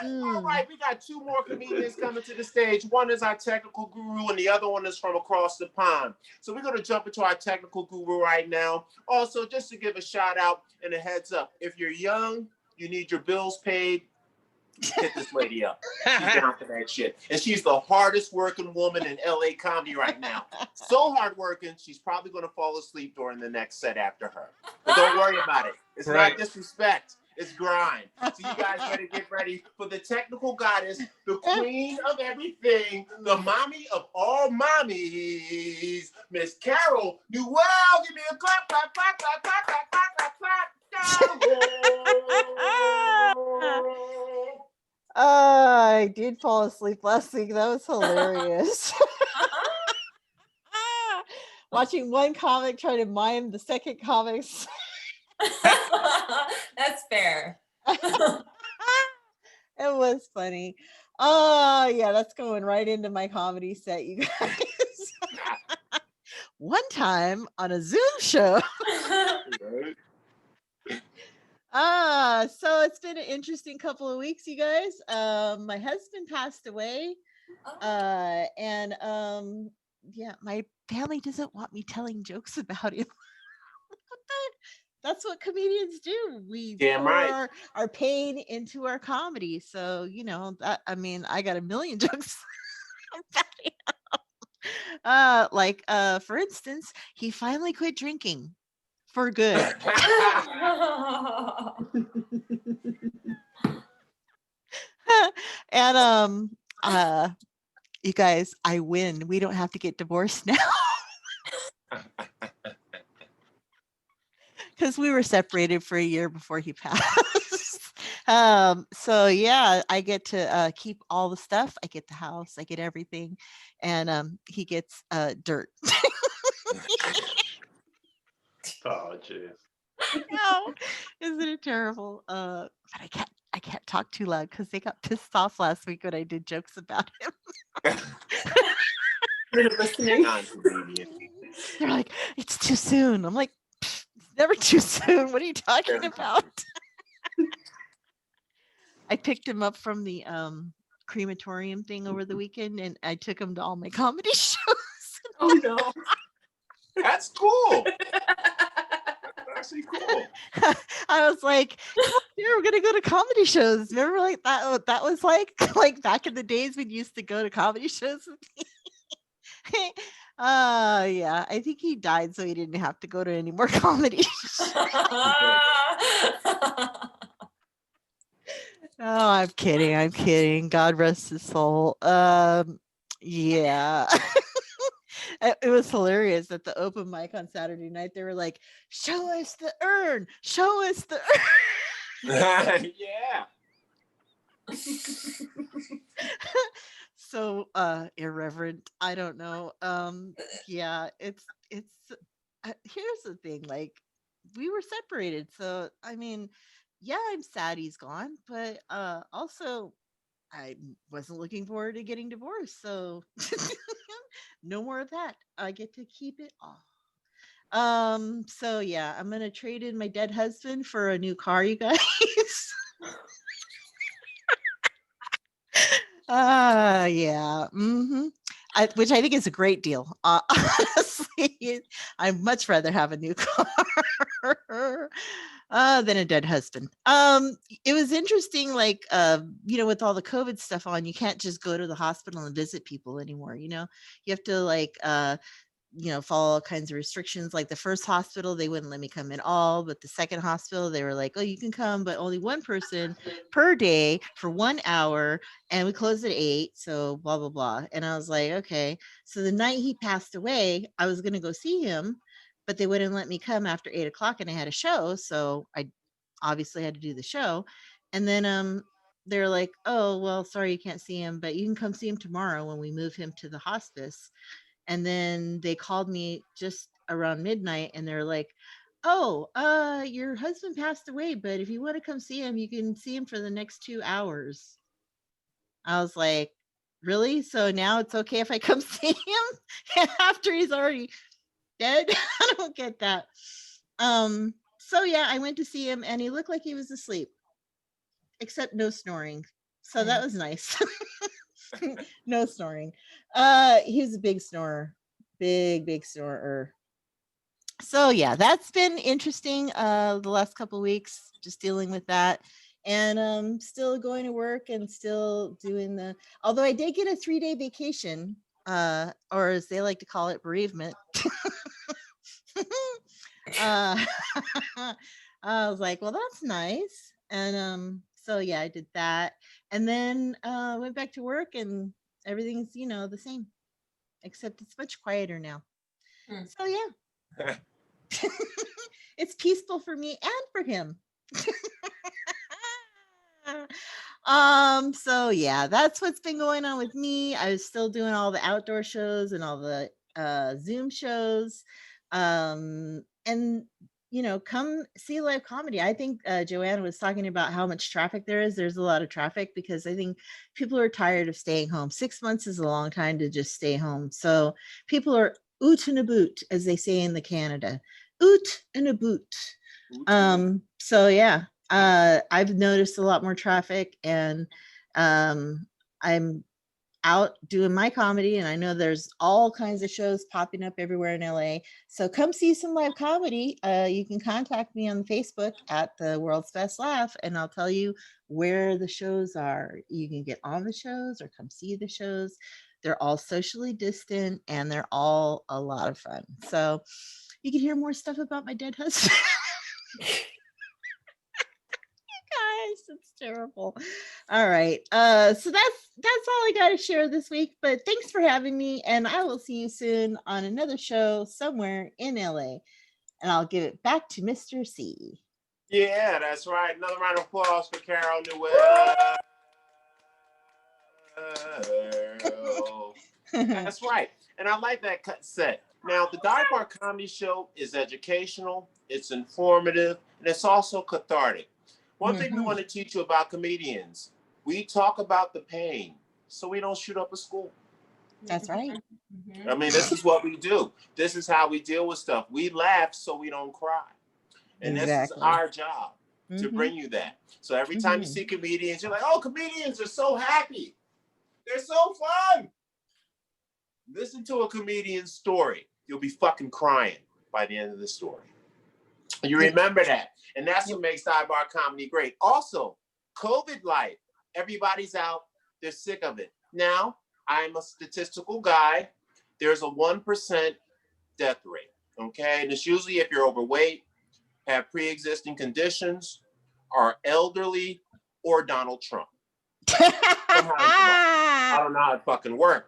All right, we got 2 more comedians coming to the stage. One is our technical guru, and the other one is from across the pond. So we're going to jump into our technical guru right now. Also, just to give a shout out and a heads up, if you're young, you need your bills paid, hit this lady up. She's down for that shit. And she's the hardest working woman in LA comedy right now. So hard working, she's probably going to fall asleep during the next set after her. But don't worry about it. It's not disrespect. It's grind. So you guys better get ready for the technical goddess, the queen of everything, the mommy of all mommies, Miss Carol Newell. Give me a clap, clap, clap, clap, clap, clap, clap, clap, clap. I did fall asleep last week. That was hilarious. Watching one comic try to mime the second comic's. That's fair. It was funny. Oh, yeah, that's going right into my comedy set, you guys. One time on a Zoom show. So it's been an interesting couple of weeks, you guys. My husband passed away. And yeah, my family doesn't want me telling jokes about him. That's what comedians do. We pour our pain into our comedy. So, you know, that, I mean, I got a million jokes about him. For instance, he finally quit drinking for good. And you guys, I win. We don't have to get divorced now. Because we were separated for a year before he passed. So yeah, I get to keep all the stuff. I get the house, I get everything, and he gets dirt. Oh, jeez. No, isn't it terrible? But I can't talk too loud because they got pissed off last week when I did jokes about him. They're listening. Non-comedian. They're like, it's too soon. I'm like, it's never too soon. What are you talking about? I picked him up from the crematorium thing over the weekend, and I took him to all my comedy shows. Oh no. That's cool. That's actually cool. I was like, "Come here, we're gonna go to comedy shows." Remember, like that? What that was like back in the days when you used to go to comedy shows with me. Yeah, I think he died so he didn't have to go to any more comedy shows. Oh, I'm kidding. I'm kidding. God rest his soul. Yeah. It was hilarious at the open mic on Saturday night. They were like, "Show us the urn. Show us the urn." Yeah. So irreverent. I don't know. Yeah, it's here's the thing, like we were separated. So I mean, yeah, I'm sad he's gone, but also I wasn't looking forward to getting divorced. So no more of that. I get to keep it all. So yeah, I'm gonna trade in my dead husband for a new car, you guys. Yeah. Which I think is a great deal. Honestly, I'd much rather have a new car than a dead husband. It was interesting, like with all the COVID stuff on, you can't just go to the hospital and visit people anymore. You have to follow all kinds of restrictions. Like the first hospital, they wouldn't let me come in all, but the second hospital, they were like, "Oh, you can come, but only one person per day for 1 hour, and we close at 8, so blah blah blah." And I was like, okay. So the night he passed away, I was gonna go see him, but they wouldn't let me come after 8 o'clock, and I had a show, so I obviously had to do the show. And then they're like, "Oh, well, sorry, you can't see him, but you can come see him tomorrow when we move him to the hospice." And then they called me just around midnight and they're like, "Oh, your husband passed away, but if you want to come see him, you can see him for the next 2 hours." I was like, "Really? So now it's okay if I come see him after he's already dead?" I don't get that. So yeah, I went to see him and he looked like he was asleep, except no snoring. So that was nice. No snoring. He was a big snorer. Big snorer. So yeah, that's been interesting the last couple of weeks, just dealing with that. And still going to work and still doing although I did get a 3-day vacation, or as they like to call it, bereavement. I was like, well, that's nice. And so yeah, I did that. And then went back to work and everything's, the same, except it's much quieter now. So yeah. It's peaceful for me and for him. So yeah, that's what's been going on with me. I was still doing all the outdoor shows and all the Zoom shows. And come see live comedy. I think Joanna was talking about how much traffic there is. There's a lot of traffic because I think people are tired of staying home. 6 months is a long time to just stay home. So people are oot and a boot, as they say in the Canada. Oot and a boot. So yeah, I've noticed a lot more traffic, and I'm out doing my comedy, and I know there's all kinds of shows popping up everywhere in LA. So come see some live comedy. You can contact me on Facebook at the World's Best Laugh, and I'll tell you where the shows are. You can get on the shows or come see the shows. They're all socially distant and they're all a lot of fun. So you can hear more stuff about my dead husband. It's terrible. All right. So that's all I got to share this week. But thanks for having me, and I will see you soon on another show somewhere in LA. And I'll give it back to Mr. C. Yeah, that's right. Another round of applause for Carol Newell. That's right. And I like that cut set. Now, the Dive Bar Comedy Show is educational, it's informative, and it's also cathartic. One thing we want to teach you about comedians, we talk about the pain, so we don't shoot up a school. That's right. I mean, this is what we do. This is how we deal with stuff. We laugh so we don't cry. And this is our job to bring you that. So every time you see comedians, you're like, oh, comedians are so happy. They're so fun. Listen to a comedian's story. You'll be fucking crying by the end of the story. You remember that. And that's what makes Dive Bar Comedy great. Also, COVID life. Everybody's out. They're sick of it. Now, I'm a statistical guy. There's a 1% death rate. Okay? And it's usually if you're overweight, have pre-existing conditions, are elderly, or Donald Trump. I don't know how it fucking works.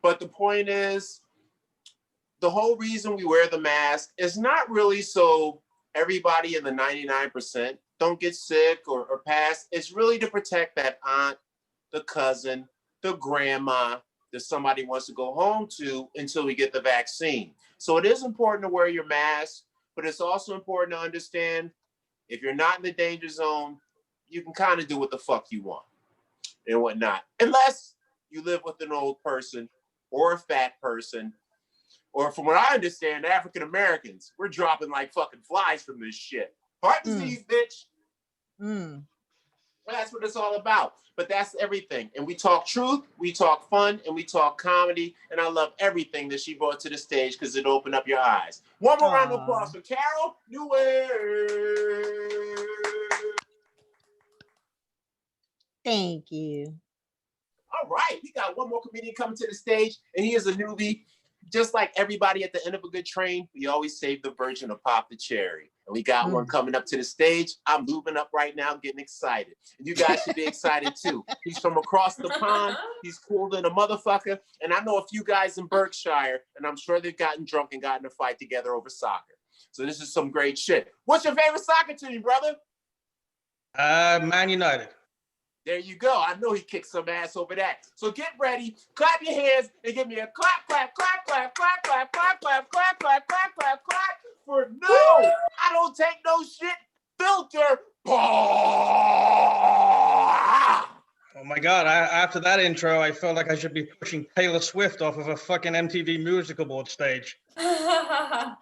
But the point is, the whole reason we wear the mask is not really so everybody in the 99% don't get sick or pass. It's really to protect that aunt, the cousin, the grandma that somebody wants to go home to until we get the vaccine. So it is important to wear your mask, but it's also important to understand if you're not in the danger zone, you can kind of do what the fuck you want and whatnot. Unless you live with an old person or a fat person, or from what I understand, African Americans, we're dropping like fucking flies from this shit. Heart disease, bitch. That's what it's all about. But that's everything. And we talk truth, we talk fun, and we talk comedy. And I love everything that she brought to the stage because it opened up your eyes. One more round of applause for Carol Newell. Thank you. All right, we got one more comedian coming to the stage, and he is a newbie. Just like everybody at the end of a good train, we always save the virgin to pop the cherry. And we got one coming up to the stage. I'm moving up right now, getting excited. And you guys should be excited too. He's from across the pond. He's cool than a motherfucker. And I know a few guys in Berkshire, and I'm sure they've gotten drunk and gotten a fight together over soccer. So this is some great shit. What's your favorite soccer team, brother? Man United. There you go. I know he kicked some ass over that. So get ready, clap your hands, and give me a clap, clap, clap, clap, clap, clap, clap, clap, clap, clap, clap, clap, clap for no, I don't take no shit, filter. Oh my God, after that intro, I felt like I should be pushing Taylor Swift off of a fucking MTV musical board stage. Am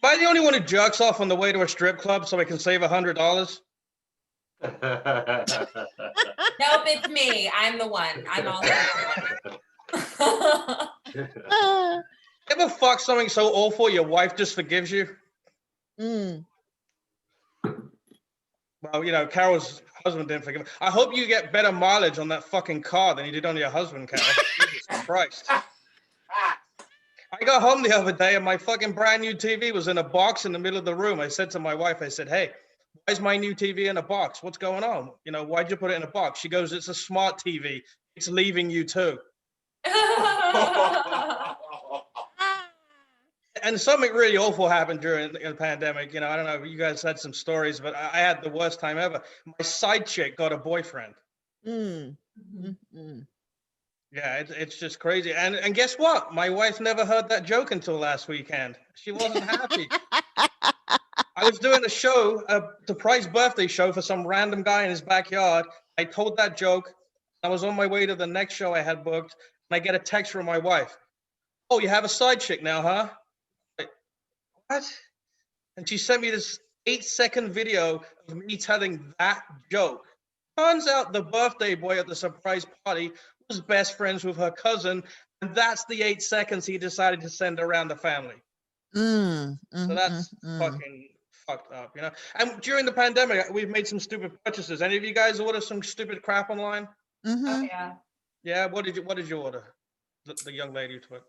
I the only one who jerks off on the way to a strip club so I can save $100? Nope, it's me. I'm the one. I'm also the one. Ever fuck something so awful your wife just forgives you? Well, you know, Carol's husband didn't forgive her. I hope you get better mileage on that fucking car than you did on your husband, Carol. Jesus Christ. I got home the other day and my fucking brand new TV was in a box in the middle of the room. I said to my wife, I said, hey, why is my new TV in a box? What's going on? You know, why'd you put it in a box? She goes, it's a smart TV. It's leaving you too. And something really awful happened during the pandemic. You know, I don't know if you guys had some stories, but I had the worst time ever. My side chick got a boyfriend. Yeah, it's just crazy. And guess what? My wife never heard that joke until last weekend. She wasn't happy. I was doing a show, a surprise birthday show for some random guy in his backyard. I told that joke. I was on my way to the next show I had booked, and I get a text from my wife. Oh, you have a side chick now, huh? Like, what? And she sent me this 8-second video of me telling that joke. Turns out the birthday boy at the surprise party was best friends with her cousin, and that's the 8 seconds he decided to send around the family. So that's fucking fucked up, you know? And during the pandemic, we've made some stupid purchases. Any of you guys order some stupid crap online? Oh, yeah. Yeah, what did you order? The young lady to it.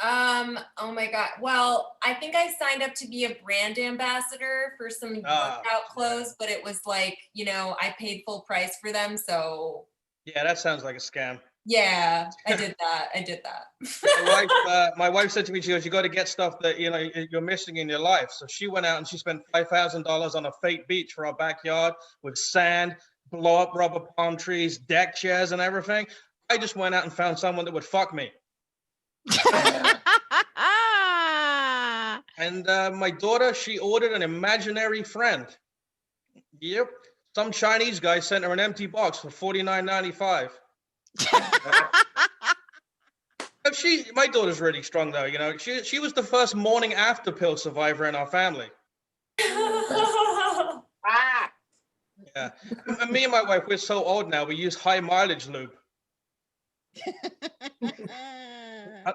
Oh my God. Well, I think I signed up to be a brand ambassador for some workout clothes, but it was like, you know, I paid full price for them. So Yeah, that sounds like a scam. yeah, I did that. My wife said to me, she goes, you got to get stuff that, you know, you're missing in your life. So she went out and she spent $5,000 on a fake beach for our backyard with sand, blow up rubber palm trees, deck chairs and everything. I just went out and found someone that would fuck me. And my daughter, she ordered an imaginary friend. Yep. Some Chinese guy sent her an empty box for $49.95. My daughter's really strong though, you know. She was the first morning after pill survivor in our family. Yeah. And me and my wife, we're so old now, we use high mileage lube.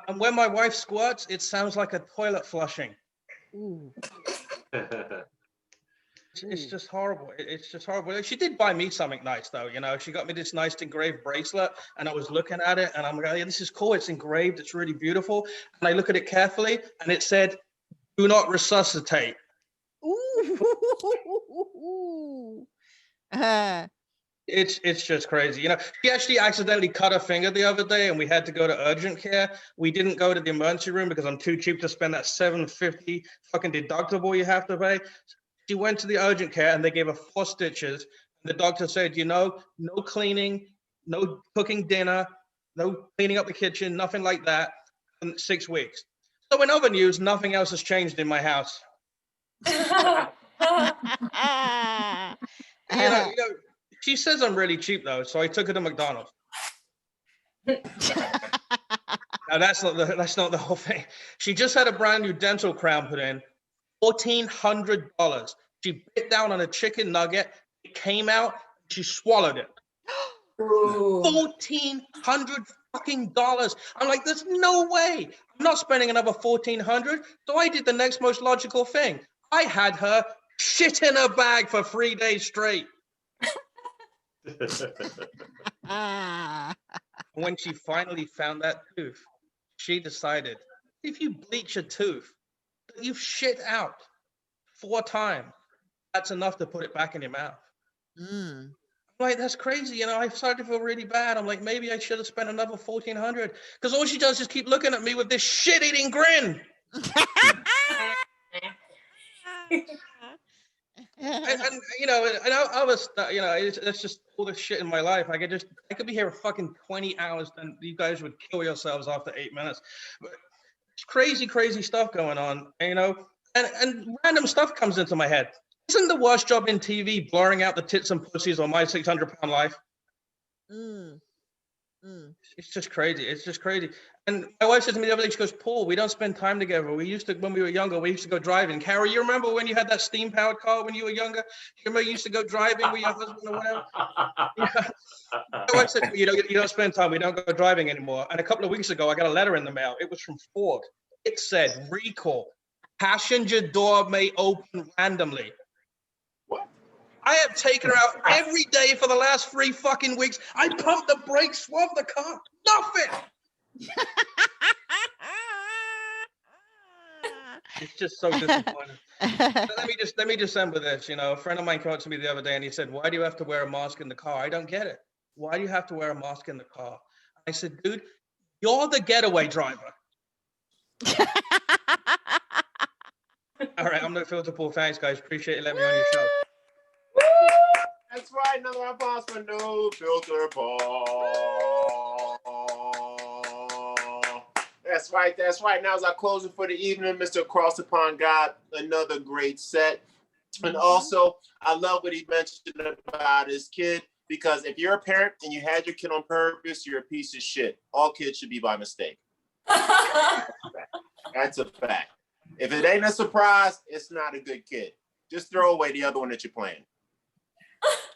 And when my wife squirts, it sounds like a toilet flushing. Ooh. It's just horrible. It's just horrible. She did buy me something nice though, you know. She got me this nice engraved bracelet, and I was looking at it, and I'm like, yeah, this is cool. It's engraved. It's really beautiful. And I look at it carefully, and it said, "Do not resuscitate." Ooh. It's just crazy. You know, she actually accidentally cut her finger the other day, and we had to go to urgent care. We didn't go to the emergency room because I'm too cheap to spend that $750 fucking deductible you have to pay. She went to the urgent care and they gave her 4 stitches. And the doctor said, you know, no cleaning, no cooking dinner, no cleaning up the kitchen, nothing like that in 6 weeks. So in other news, nothing else has changed in my house. You know, she says I'm really cheap though, so I took her to McDonald's. Now that's not the whole thing. She just had a brand new dental crown put in. $1,400. She bit down on a chicken nugget. It came out. She swallowed it. $1,400 fucking dollars. I'm like, there's no way. I'm not spending another $1,400. So I did the next most logical thing. I had her shit in her bag for 3 days straight. When she finally found that tooth, she decided if you bleach a tooth, you've shit out 4 times. That's enough to put it back in your mouth. I'm like, that's crazy. You know, I started to feel really bad. I'm like, maybe I should have spent another $1,400 because all she does is keep looking at me with this shit-eating grin. and you know, and I was, you know, it's just all the shit in my life. I could be here for fucking 20 hours, and you guys would kill yourselves after 8 minutes. But it's crazy stuff going on, you know, and random stuff comes into my head. Isn't the worst job in TV blurring out the tits and pussies on My 600-Pound Life? It's just crazy. It's just crazy. And my wife said to me the other day, she goes, Paul, we don't spend time together. We used to, when we were younger, we used to go driving. Carrie, you remember when you had that steam-powered car when you were younger? You remember you used to go driving with your husband or whatever? Yeah. My wife said to me, you don't spend time. We don't go driving anymore. And a couple of weeks ago, I got a letter in the mail. It was from Ford. It said, recall, passenger door may open randomly. I have taken her out every day for the last 3 fucking weeks. I pumped the brakes, swerved the car, nothing. It's just so disappointing. Let me just end with this. You know, a friend of mine came up to me the other day and he said, why do you have to wear a mask in the car? I don't get it. Why do you have to wear a mask in the car? I said, dude, you're the getaway driver. All right, I'm No Filter Paul. Thanks, guys. Appreciate you letting me on your show. That's right, another applause for No Filter Paul. That's right. Now as I close it for the evening, Mr. Across the Pond got another great set. And also, I love what he mentioned about his kid, because if you're a parent and you had your kid on purpose, you're a piece of shit. All kids should be by mistake. That's a fact. If it ain't a surprise, it's not a good kid. Just throw away the other one that you're playing.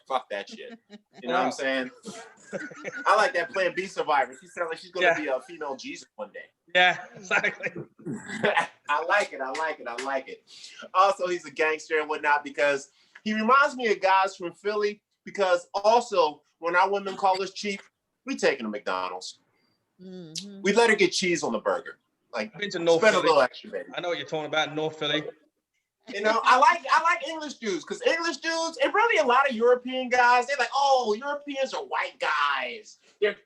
Fuck that shit. You know what I'm saying? I like that Plan B survivor. She sounds like she's going to be a female Jesus one day. Yeah, exactly. I like it. Also, he's a gangster and whatnot because he reminds me of guys from Philly, because also when our women call us cheap, we take them to McDonald's. We let her get cheese on the burger. Like, I've been to North spend a Philly. little extra, baby. I know what you're talking about, North Philly. You know, I like English dudes because English dudes and really a lot of European guys, they're like, oh, Europeans are white guys. They're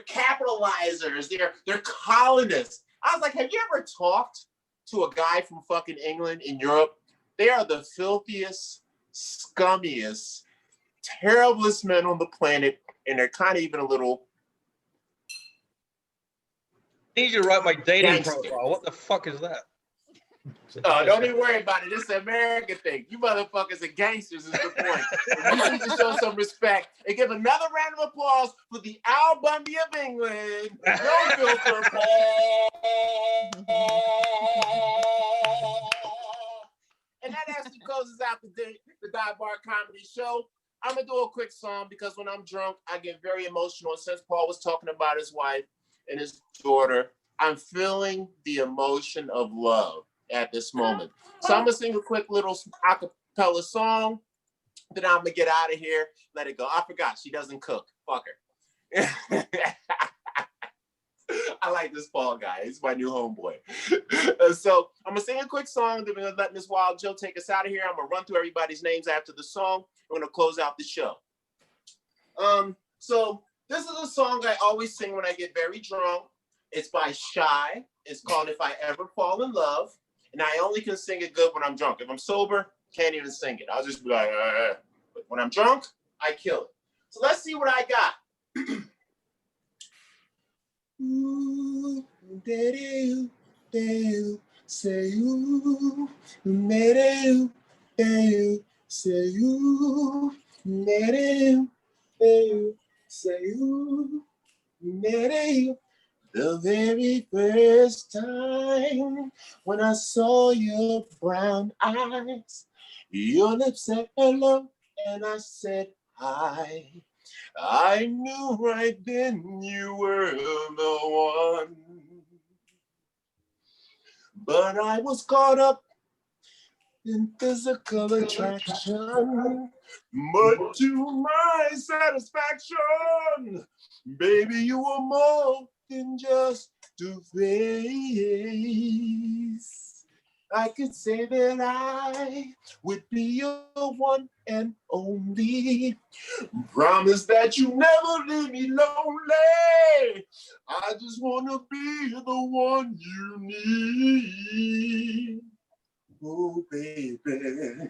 capitalizers. They're colonists. I was like, have you ever talked to a guy from fucking England in Europe? They are the filthiest, scummiest, terriblest men on the planet, and they're kind of even a little. I need you to write my dating Gangster. profile. What the fuck is that? Don't even worry about it. This is an American thing. You motherfuckers are gangsters is the point. You need to show some respect and give another round of applause for the Al Bundy of England. No filter, Paul. And that actually closes out the Dive Bar Comedy Show. I'm going to do a quick song because when I'm drunk, I get very emotional. And since Paul was talking about his wife and his daughter, I'm feeling the emotion of love at this moment. So I'm gonna sing a quick little acapella song, then I'm gonna get out of here, let it go. I forgot, she doesn't cook. Fuck her. I like this Paul guy. He's my new homeboy. So I'm gonna sing a quick song, then we're gonna let Miss Wild Jill take us out of here. I'm gonna run through everybody's names after the song. We're gonna close out the show. So this is a song I always sing when I get very drunk. It's by Shy. It's called If I Ever Fall in Love. And I only can sing it good when I'm drunk. If I'm sober, can't even sing it. I'll just be like, But when I'm drunk, I kill it. So let's see what I got. Ooh, say you, say you, say you. The very first time when I saw your brown eyes, your lips said hello and I said hi. I knew right then you were the one. But I was caught up in physical attraction. But to my satisfaction, baby, you were more than just a face. I could say that I would be your one and only. Promise that you never leave me lonely. I just want to be the one you need. Oh, baby,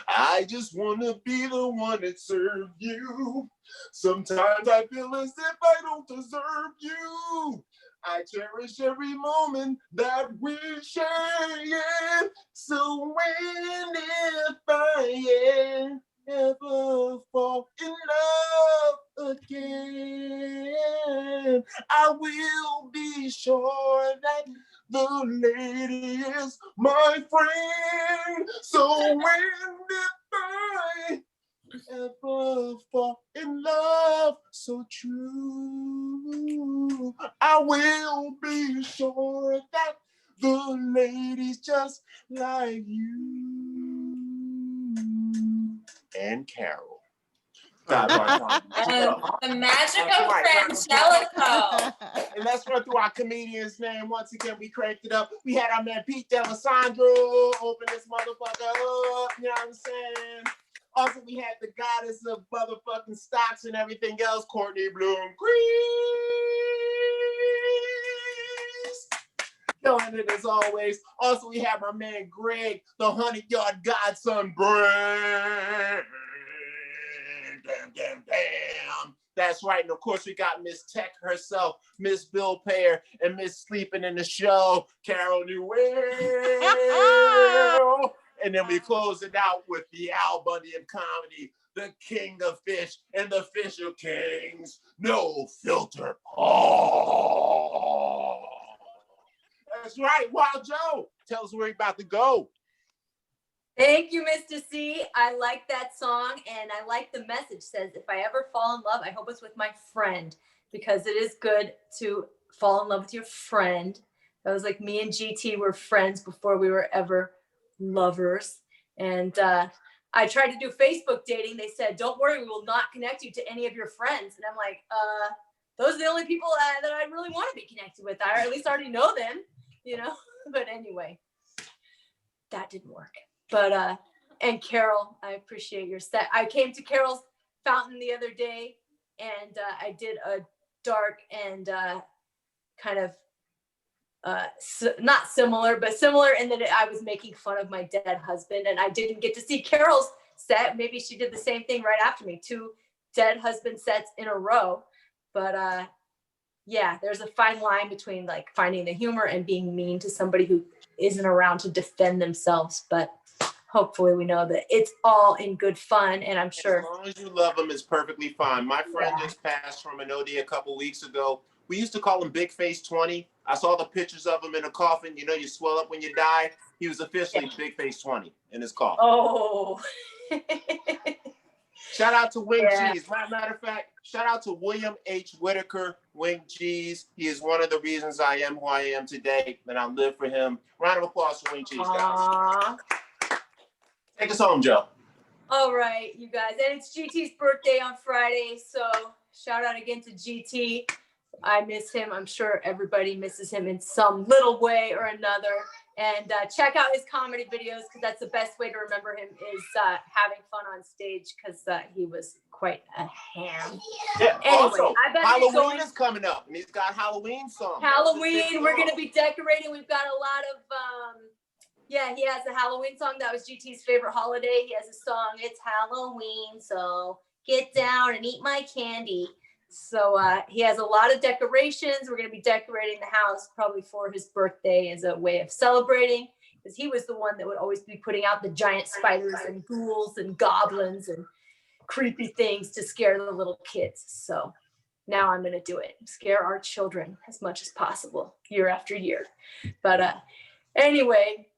I just want to be the one that served you. Sometimes I feel as if I don't deserve you. I cherish every moment that we share. So when if I ever fall in love again, I will be sure that the lady is my friend. So when if I ever fall in love so true, I will be sure that the lady's just like you. And Carol. The magic That's of right. Frangelico. And let's run through our comedian's name. Once again, we cranked it up. We had our man Pete D'Alessandro open this motherfucker up. You know what I'm saying? Also, we had the goddess of motherfucking stocks and everything else, Courtney Blomquist. Killing it as always. Also, we have our man Greg, the 100-yard godson, Brent. Damn. That's right. And of course, we got Miss Tech herself, Miss Bill Payer, and Miss Sleeping in the Show, Carol Newell. And then we close it out with the Al Bundy of comedy, the king of fish and the fish of kings. No filter, Paul. That's right. Wild Joe, tell us where we're about to go. Thank you, Mista See. I like that song, and I like the message. Says, if I ever fall in love, I hope it's with my friend, because it is good to fall in love with your friend. That was like me and GT were friends before we were ever lovers. And I tried to do Facebook dating. They said, don't worry, we will not connect you to any of your friends. And I'm like, those are the only people that I really want to be connected with. I at least already know them. you know. But anyway, that didn't work. But and Carol, I appreciate your set. I came to Carol's fountain the other day, and I did a dark and kind of not similar, but similar in that I was making fun of my dead husband, and I didn't get to see Carol's set. Maybe she did the same thing right after me, 2 dead husband sets in a row. But yeah, there's a fine line between like finding the humor and being mean to somebody who isn't around to defend themselves. But hopefully we know that it's all in good fun, and I'm sure. As long as you love them, it's perfectly fine. My friend just passed from an OD a couple weeks ago. We used to call him Big Face 20. I saw the pictures of him in a coffin. You know, you swell up when you die. He was officially Big Face 20 in his coffin. Oh. Shout out to Wing G's. Matter of fact, shout out to William H. Whitaker, Wing G's. He is one of the reasons I am who I am today, and I live for him. Round of applause for Wing G's, guys. Take us home, Joe. All right, you guys. And it's GT's birthday on Friday, so shout out again to GT. I miss him. I'm sure everybody misses him in some little way or another. And check out his comedy videos, because that's the best way to remember him, is having fun on stage, because he was quite a ham. Yeah, Anyway, also, I better Halloween get going. is coming up, and he's got Halloween songs. Halloween, we're going to be decorating. We've got a lot of, yeah, he has a Halloween song. That was GT's favorite holiday. He has a song, it's Halloween, so get down and eat my candy. So he has a lot of decorations. We're going to be decorating the house probably for his birthday as a way of celebrating, because he was the one that would always be putting out the giant spiders and ghouls and goblins and creepy things to scare the little kids. So now I'm going to do it, scare our children as much as possible year after year. But anyway,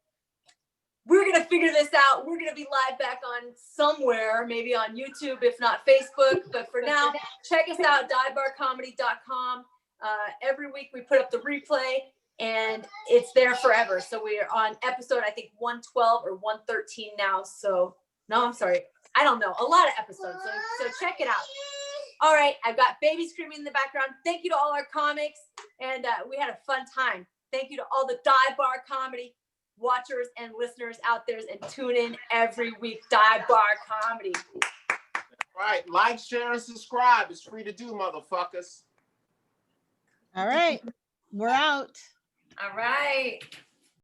we're going to figure this out. We're going to be live back on somewhere, maybe on YouTube, if not Facebook. But for now, check us out, divebarcomedy.com. Every week we put up the replay, and it's there forever. So we are on episode, I think, 112 or 113 now. So, no, I'm sorry. I don't know. A lot of episodes. So check it out. All right. I've got baby screaming in the background. Thank you to all our comics. And we had a fun time. Thank you to all the Dive Bar Comedy watchers and listeners out there, and tune in every week. Dive Bar Comedy. Right. Like, share, and subscribe. It's free to do, motherfuckers. All right. We're out. All right.